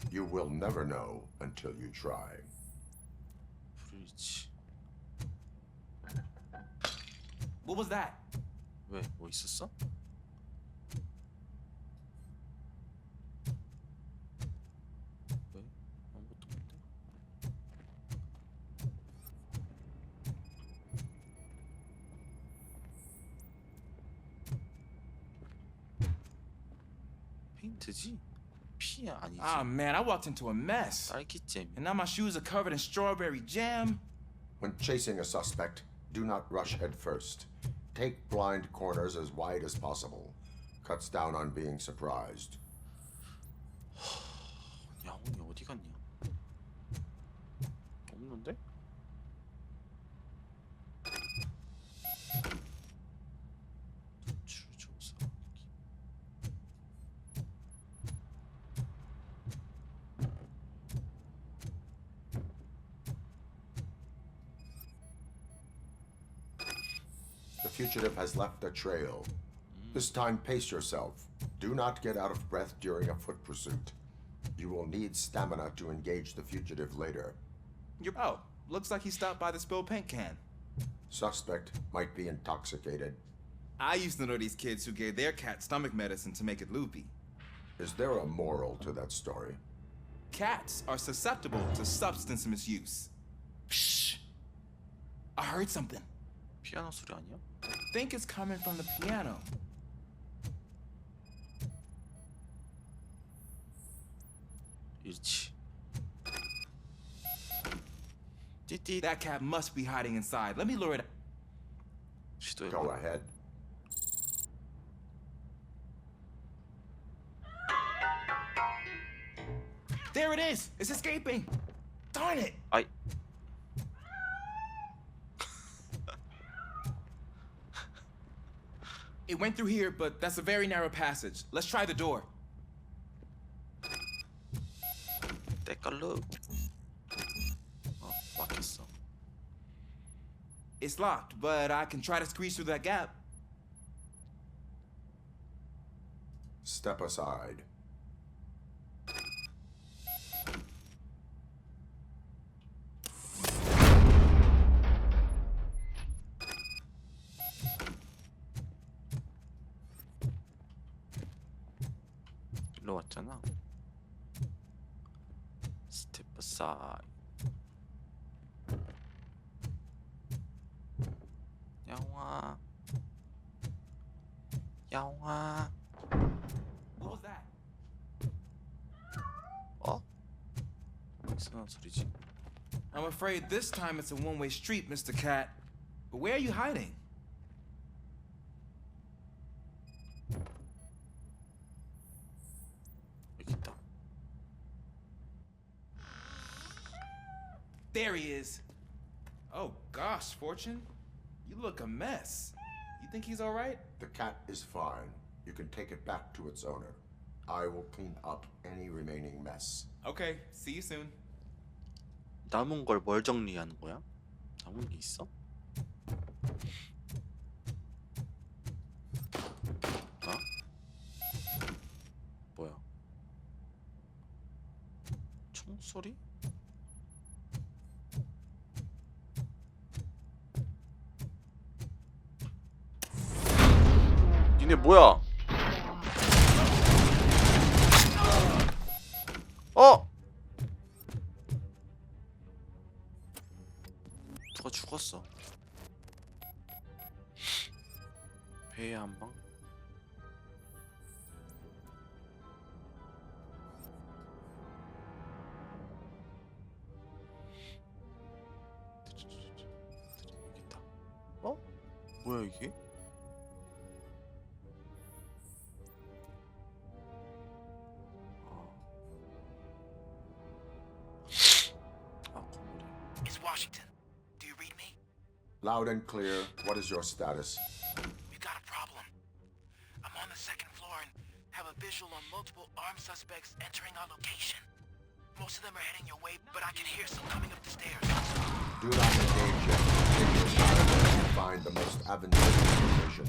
You will never know until you try. 브릿지. What was that? 왜? 뭐 있었어? 페인트지? 피 아니지? Ah, man, I walked into a mess. 딸기잼. And now my shoes are covered in strawberry jam. When chasing a suspect, do not rush head first. Take blind corners as wide as possible. Cuts down on being surprised. 야옹이 어디 갔냐? 없는데? 주조사. The fugitive has left a trail. This time, pace yourself. Do not get out of breath during a foot pursuit. You will need stamina to engage the fugitive later. Oh, looks like he stopped by the spilled paint can. Suspect might be intoxicated. I used to know these kids who gave their cat stomach medicine to make it loopy. Is there a moral to that story? Cats are susceptible to substance misuse. Psh! I heard something. 피아노 소리 아니야? I think it's coming from the piano. 일치. 띠띠. That cat must be hiding inside. Let me lure it out. 시도해봐. Go ahead. There it is! It's escaping! Darn it! 아이. It went through here, but that's a very narrow passage. Let's try the door. 때깔로. 막혔어. It's locked, but I can try to squeeze through that gap. Step aside. 일로 왔잖아. 스텝 사이드. 야옹아. 야옹아. What was that? 어? 이상한 소리지. I'm afraid this time it's a one-way street, Mr. Cat. But where are you hiding? 여기 있다. There he is. Oh gosh, Fortune. You look a mess. You think he's all right? The cat is fine. You can take it back to its owner. I will clean up any remaining mess. Okay, see you soon. 남은 걸 뭘 정리하는 거야? 남은 게 있어? 어? 뭐야? 총소리? 니네 뭐야? 어? 누가 죽었어? 배에 한 방? 여기 있다. 어? 뭐야 이게? It's Washington. Do you read me? Loud and clear. What is your status? We've got a problem. I'm on the second floor and have a visual on multiple armed suspects entering our location. Most of them are heading your way, but I can hear some coming up the stairs. Do not engage yet. Take your time and find the most advantageous position.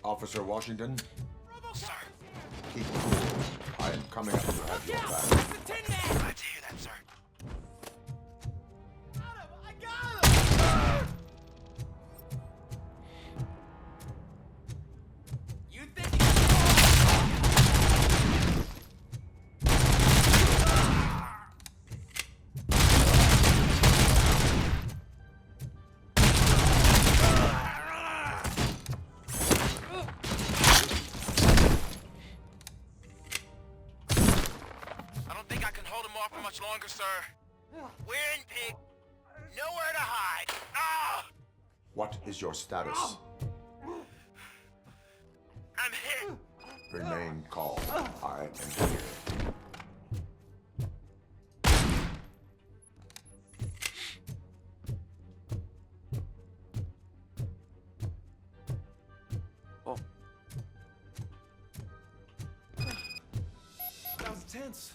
Officer Washington, Sir, keep cool. I am coming up to have your back. glad to hear that, sir. off for much longer, sir. We're in pig. Nowhere to hide. Ah! What is your status? I'm hit. Remain calm. I am here. Oh. That was tense.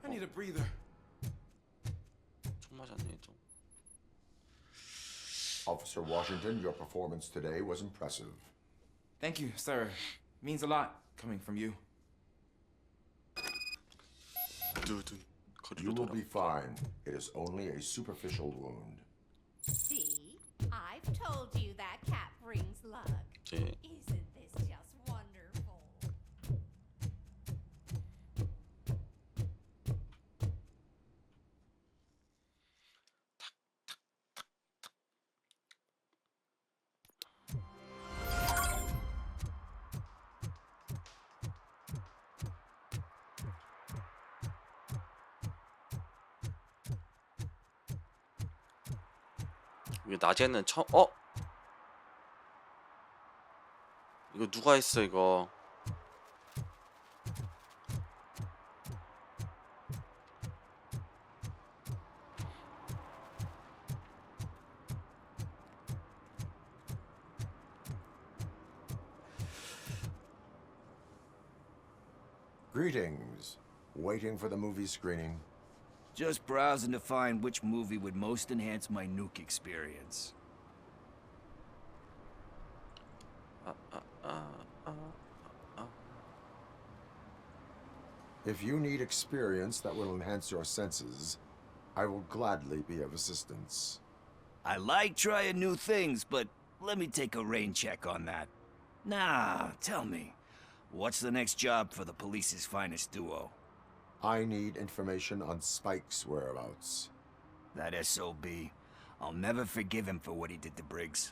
I need a breather. 총 맞았네 좀. Officer Washington, your performance today was impressive. Thank you, sir. Means a lot coming from you. You will be fine. It is only a superficial wound. See? I've told you that cat brings luck. 네. Isn't this just wonderful? 이게 낮에는 이거 누가 했어 이거? Greetings. Waiting for the movie screening. Just browsing to find which movie would most enhance my nuke experience. If you need experience that will enhance your senses, I will gladly be of assistance. I like trying new things, but let me take a rain check on that. Now, tell me, what's the next job for the police's finest duo? I need information on Spike's whereabouts. That SOB. I'll never forgive him for what he did to Briggs.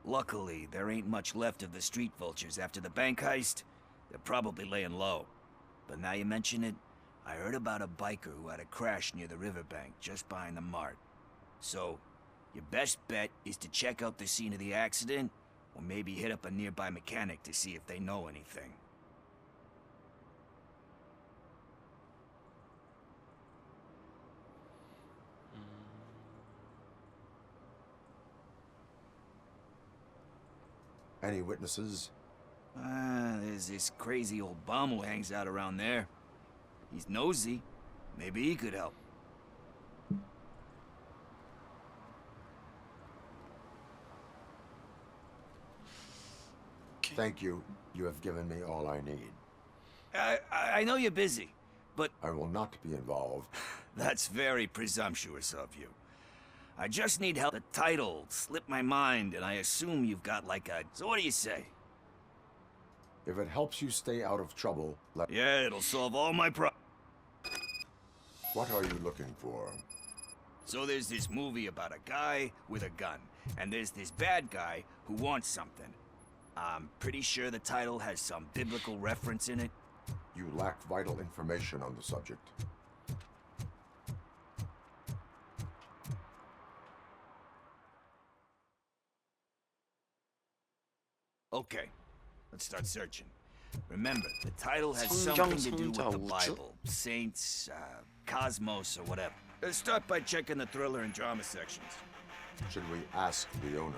Luckily, there ain't much left of the street vultures after the bank heist. They're probably laying low. But now you mention it, I heard about a biker who had a crash near the riverbank just behind the mart. So, your best bet is to check out the scene of the accident, or maybe hit up a nearby mechanic to see if they know anything. Any witnesses? There's this crazy old bum who hangs out around there. He's nosy. Maybe he could help. Thank you. You have given me all I need. I know you're busy, but... I will not be involved. That's very presumptuous of you. I just need help. The title slipped my mind, and I assume you've got like a... So what do you say? If it helps you stay out of trouble, let... Yeah, it'll solve all my What are you looking for? So there's this movie about a guy with a gun, and there's this bad guy who wants something. I'm pretty sure the title has some biblical reference in it. You lack vital information on the subject. Okay, let's start searching. Remember, the title has something to do with the Bible, saints, cosmos, or whatever. Let's start by checking the thriller and drama sections. Should we ask the owner?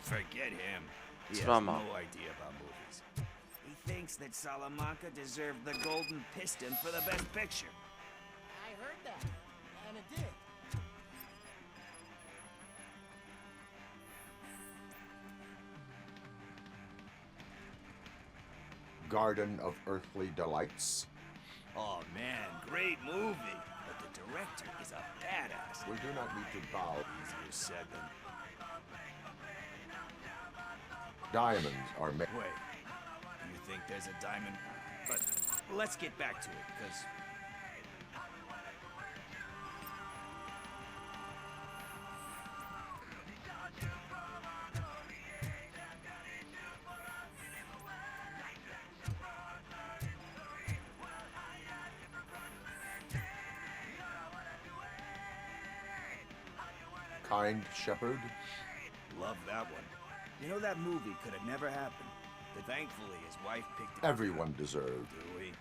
Forget him. He has Drama. no idea about movies. He thinks that Salamanca deserved the Golden Piston for the Best Picture. I heard that, and it did. Garden of Earthly Delights. Oh man, great movie. But the director is a badass. We do not need to bow. Easier said than... Diamonds are made. Wait, you think there's a diamond? But let's get back to it, because... kind shepherd? Love that one. You know, that movie could have never happened. But thankfully, his wife picked it up. Everyone deserved. Dewey.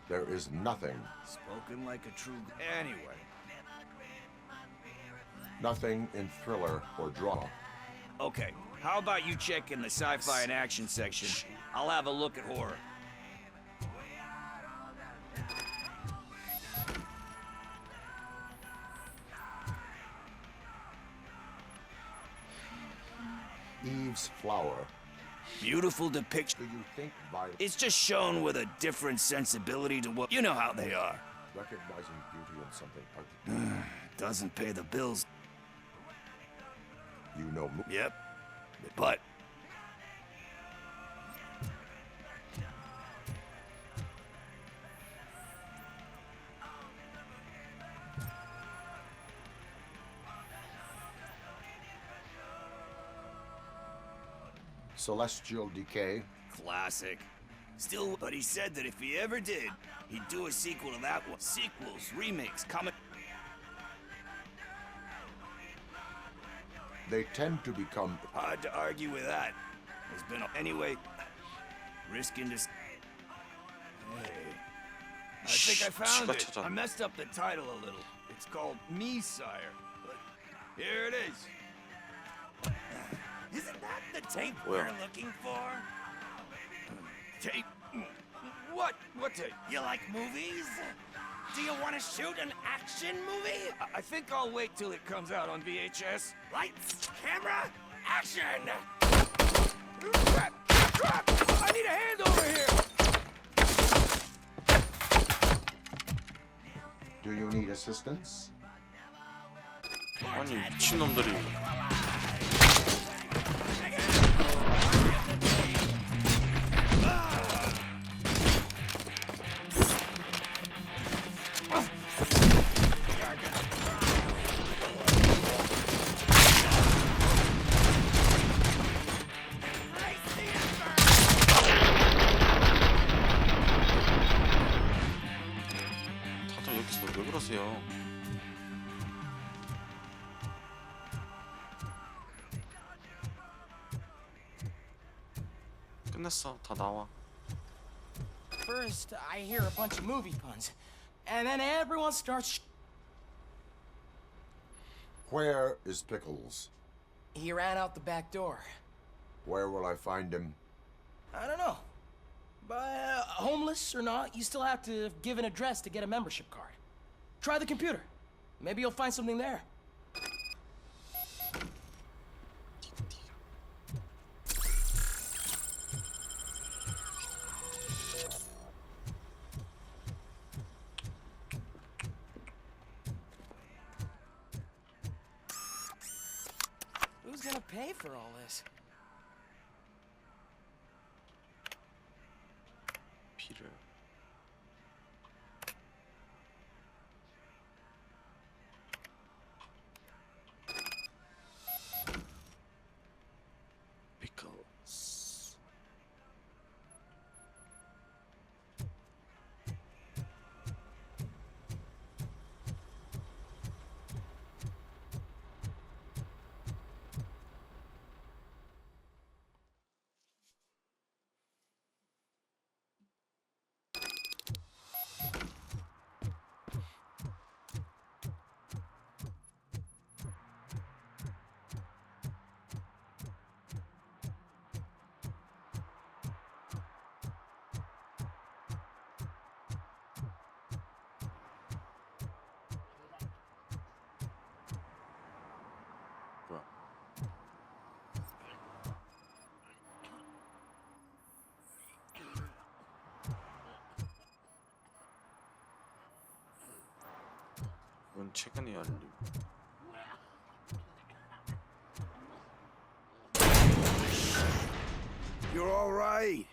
There is nothing, Spoken like a true... Anyway. nothing in thriller or drama. Okay, how about you check in the sci-fi and action section? I'll have a look at horror. Eve's Flower. Beautiful depiction. Do you think violence... It's just shown with a different sensibility to what... You know how they are. Recognizing beauty in something particular. Doesn't pay the bills. You know... Yep. But... Celestial Decay. Classic. Still, but he said that if he ever did, he'd do a sequel to that one. Sequels, remakes, comic... They tend to become... Hard to argue with that. There's been a... Anyway, risking this... Hey. I think I found it. I messed up the title a little. It's called Me, Sire. But here it is. Isn't that the tape we're looking for? Tape? What? What tape? You like movies? Do you want to shoot an action movie? I think I'll wait till it comes out on VHS. Lights, camera, action! I need a hand over here! Do you need assistance? 아니 미친놈들이. 다들 여기서 왜 그러세요? 끝났어. 다 나와. First, I hear a bunch of movie puns, and then everyone starts. Where is Pickles? He ran out the back door. Where will I find him? I don't know. But homeless or not, you still have to give an address to get a membership card. Try the computer. Maybe you'll find something there. Who's gonna pay for all this? Peter. Pickles. 뭐야? 문 최근에 열림. You're all right.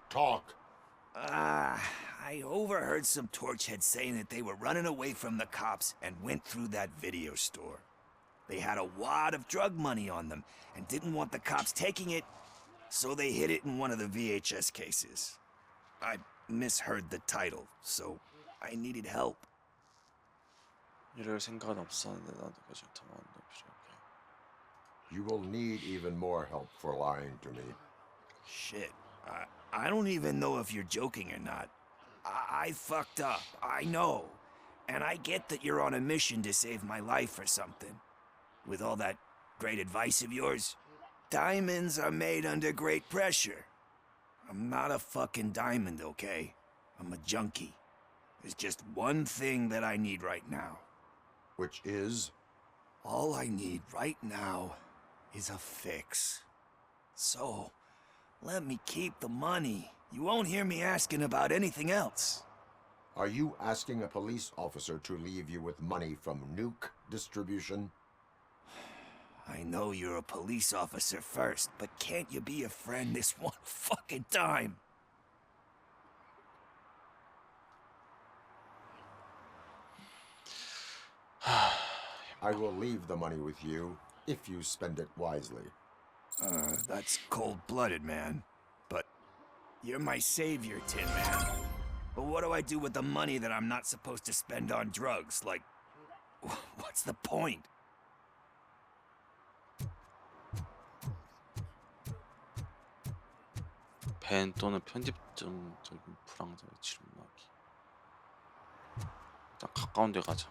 Talk. I overheard some torchheads saying that they were running away from the cops and went through that video store. They had a wad of drug money on them and didn't want the cops taking it, so they hid it in one of the VHS cases. I misheard the title, so I needed help. 이럴 생각은 없었는데 나도 계속 더 많은 필요해. You will need even more help for lying to me. Shit, I don't even know if you're joking or not. I fucked up, I know. And I get that you're on a mission to save my life or something. With all that great advice of yours, diamonds are made under great pressure. I'm not a fucking diamond, okay? I'm a junkie. There's just one thing that I need right now. Which is? All I need right now is a fix. So, let me keep the money. You won't hear me asking about anything else. Are you asking a police officer to leave you with money from nuke distribution? I know you're a police officer first, but can't you be a friend this one fucking time? I will leave the money with you if you spend it wisely. That's cold-blooded, man. But you're my savior, Tin Man. But what do I do with the money that I'm not supposed to spend on drugs? Like, what's the point? 밴 또는 편집점적인 불황자의 지름막이. 일단 가까운 데 가자.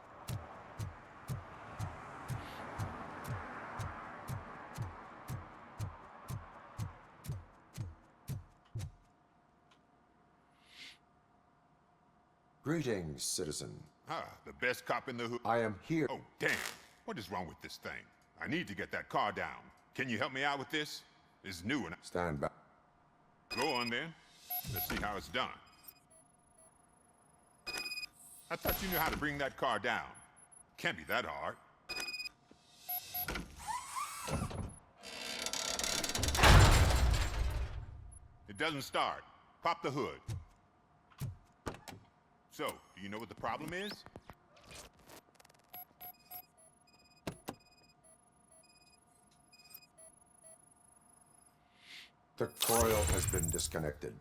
Greetings, citizen. Ah, the best cop in the hood. I am here. Oh, damn. What is wrong with this thing? I need to get that car down. Can you help me out with this? It's new and... Stand back. Go on, then. Let's see how it's done. I thought you knew how to bring that car down. Can't be that hard. It doesn't start. Pop the hood. So, do you know what the problem is? The coil has been disconnected.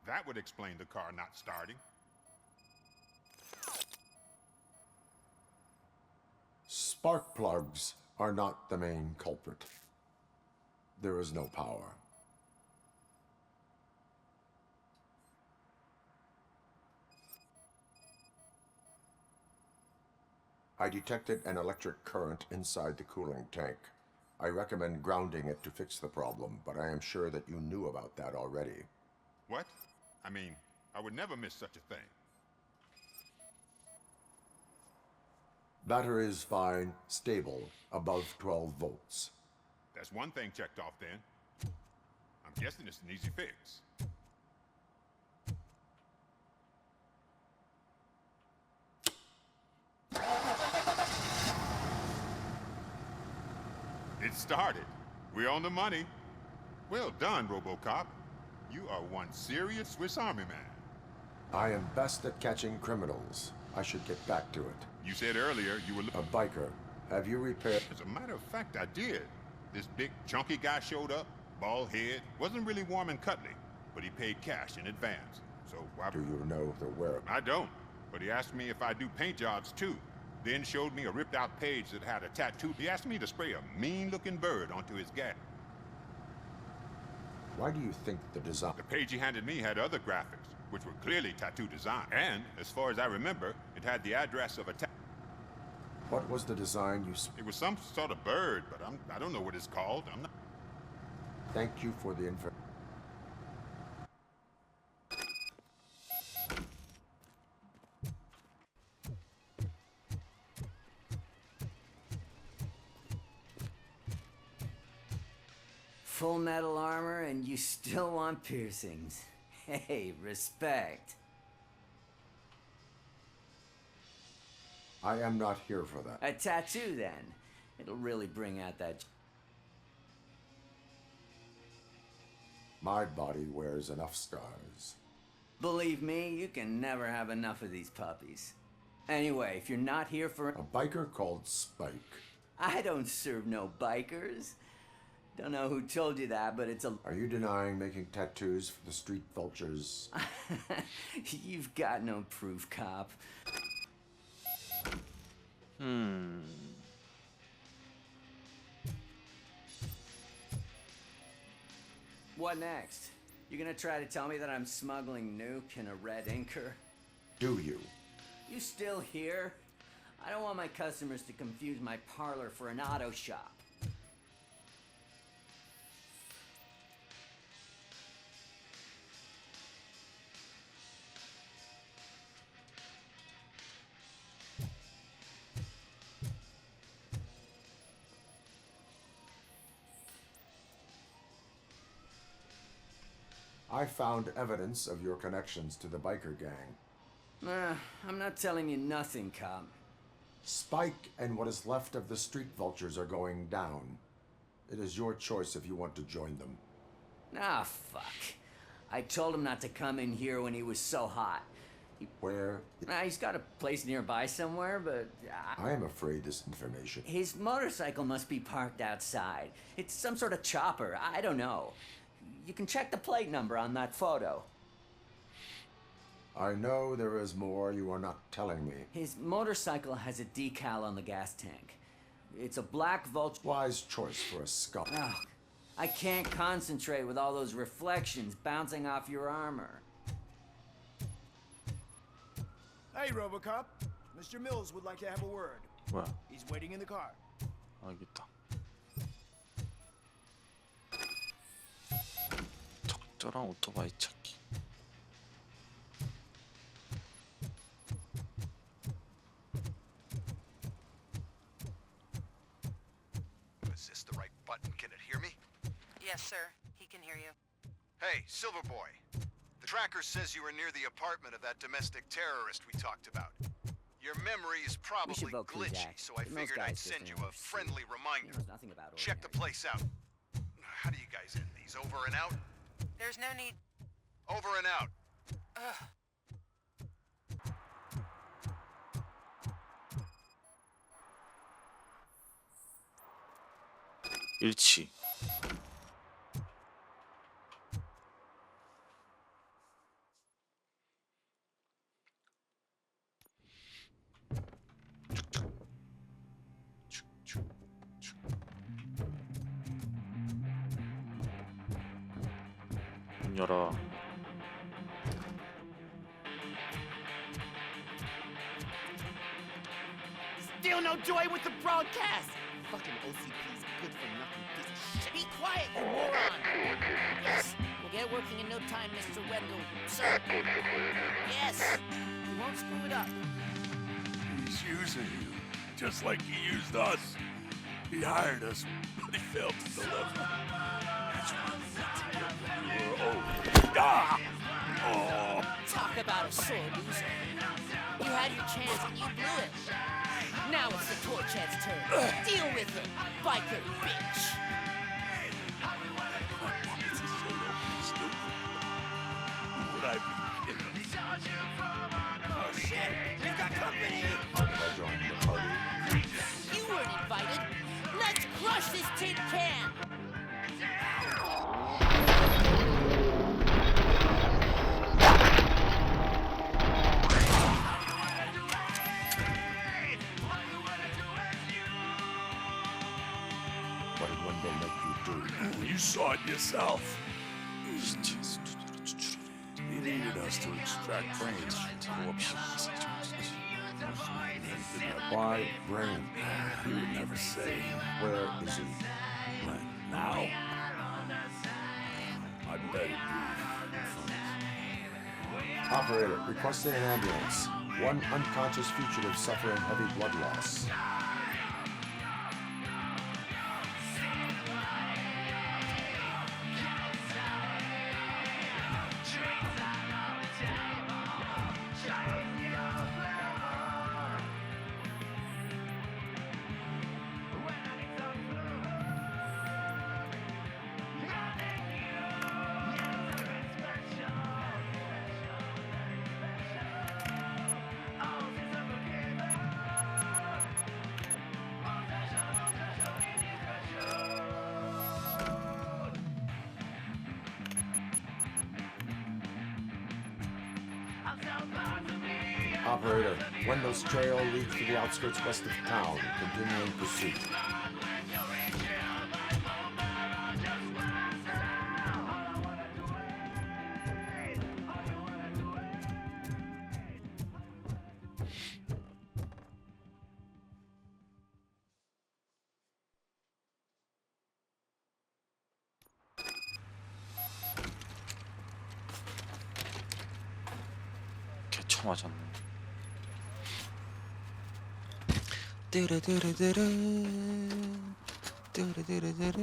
That would explain the car not starting. Spark plugs are not the main culprit. There is no power. I detected an electric current inside the cooling tank. I recommend grounding it to fix the problem, but I am sure that you knew about that already. What? I mean, I would never miss such a thing. Battery is fine, stable, above 12 volts. That's one thing checked off then. I'm guessing it's an easy fix. It started. We're on the money. Well done, Robocop. You are one serious Swiss Army man. I am best at catching criminals. I should get back to it. You said earlier you were... A biker. Have you repaired... As a matter of fact, I did. This big, chunky guy showed up, bald head, wasn't really warm and cuddly, but he paid cash in advance. So why... Do you know the whereabouts? I don't, but he asked me if I do paint jobs too. Then showed me a ripped-out page that had a tattoo. He asked me to spray a mean-looking bird onto his gat. Why do you think the design... The page he handed me had other graphics, which were clearly tattoo design. And, as far as I remember, it had the address of a What was the design you... It was some sort of bird, but I don't know what it's called. I'm not... Thank you for the info. Full metal armor and you still want piercings. Hey, respect. I am not here for that. A tattoo, then. It'll really bring out that... My body wears enough scars. Believe me, you can never have enough of these puppies. Anyway, if you're not here for... A biker called Spike. I don't serve no bikers. Don't know who told you that, but it's a... Are you denying making tattoos for the street vultures? You've got no proof, cop. What next? You gonna try to tell me that I'm smuggling nuke in a red inker? Do you? You still here? I don't want my customers to confuse my parlor for an auto shop. I found evidence of your connections to the biker gang. I'm not telling you nothing, cop. Spike and what is left of the street vultures are going down. It is your choice if you want to join them. Ah, fuck. I told him not to come in here when he was so hot. Where? He's got a place nearby somewhere, but... I am afraid this information... His motorcycle must be parked outside. It's some sort of chopper. I don't know. You can check the plate number on that photo. I know there is more you are not telling me. His motorcycle has a decal on the gas tank. It's a black vulture... Wise choice for a scum. Oh, I can't concentrate with all those reflections bouncing off your armor. Hey, Robocop. Mr. Mills would like to have a word. 뭐야? He's waiting in the car. 여기 있다. 적절한 오토바이 찾기. Is this the right button? Can it hear me? Yes, sir. He can hear you. Hey, Silverboy. The tracker says you were near the apartment of that domestic terrorist we talked about. Your memory is probably vote glitchy, Kuzak. so I Those figured guys I'd just send you didn't a friendly reminder. He knows nothing about Check the place out. How do you guys end these? Over and out? There's no need. Over and out. Ugh. 일치. 문 열어. Still no joy with the broadcast! Fucking OCP's good for nothing piece of shit. Be quiet, you moron! Yes, we'll get working in no time, Mr. Wendell. Sir. Yes, we won't screw it up. He's using you, just like he used us. He hired us, but he failed to deliver. That's why we were old. Ah! Oh! Talk about a sore loser. You had your chance and you blew it. Now it's the Torchhead's turn. Deal with him, biker bitch. Would I be kidding? Oh shit, we've got company. I joined the party. You weren't invited. Let's crush this tin can. What did Wendell make you do? You saw it yourself. He needed us to extract brains from corpses. Why brain? He would never say. Where is he? Right now, I bet it'd be Operator, requesting an ambulance. One unconscious fugitive suffering heavy blood loss. Operator, Wendell's trail leads to the outskirts west of town. Continuing pursuit. 개쳐 맞았네. 뚜르르르르르 뚜르르르르르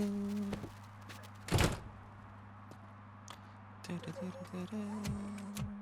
뚜르르르르르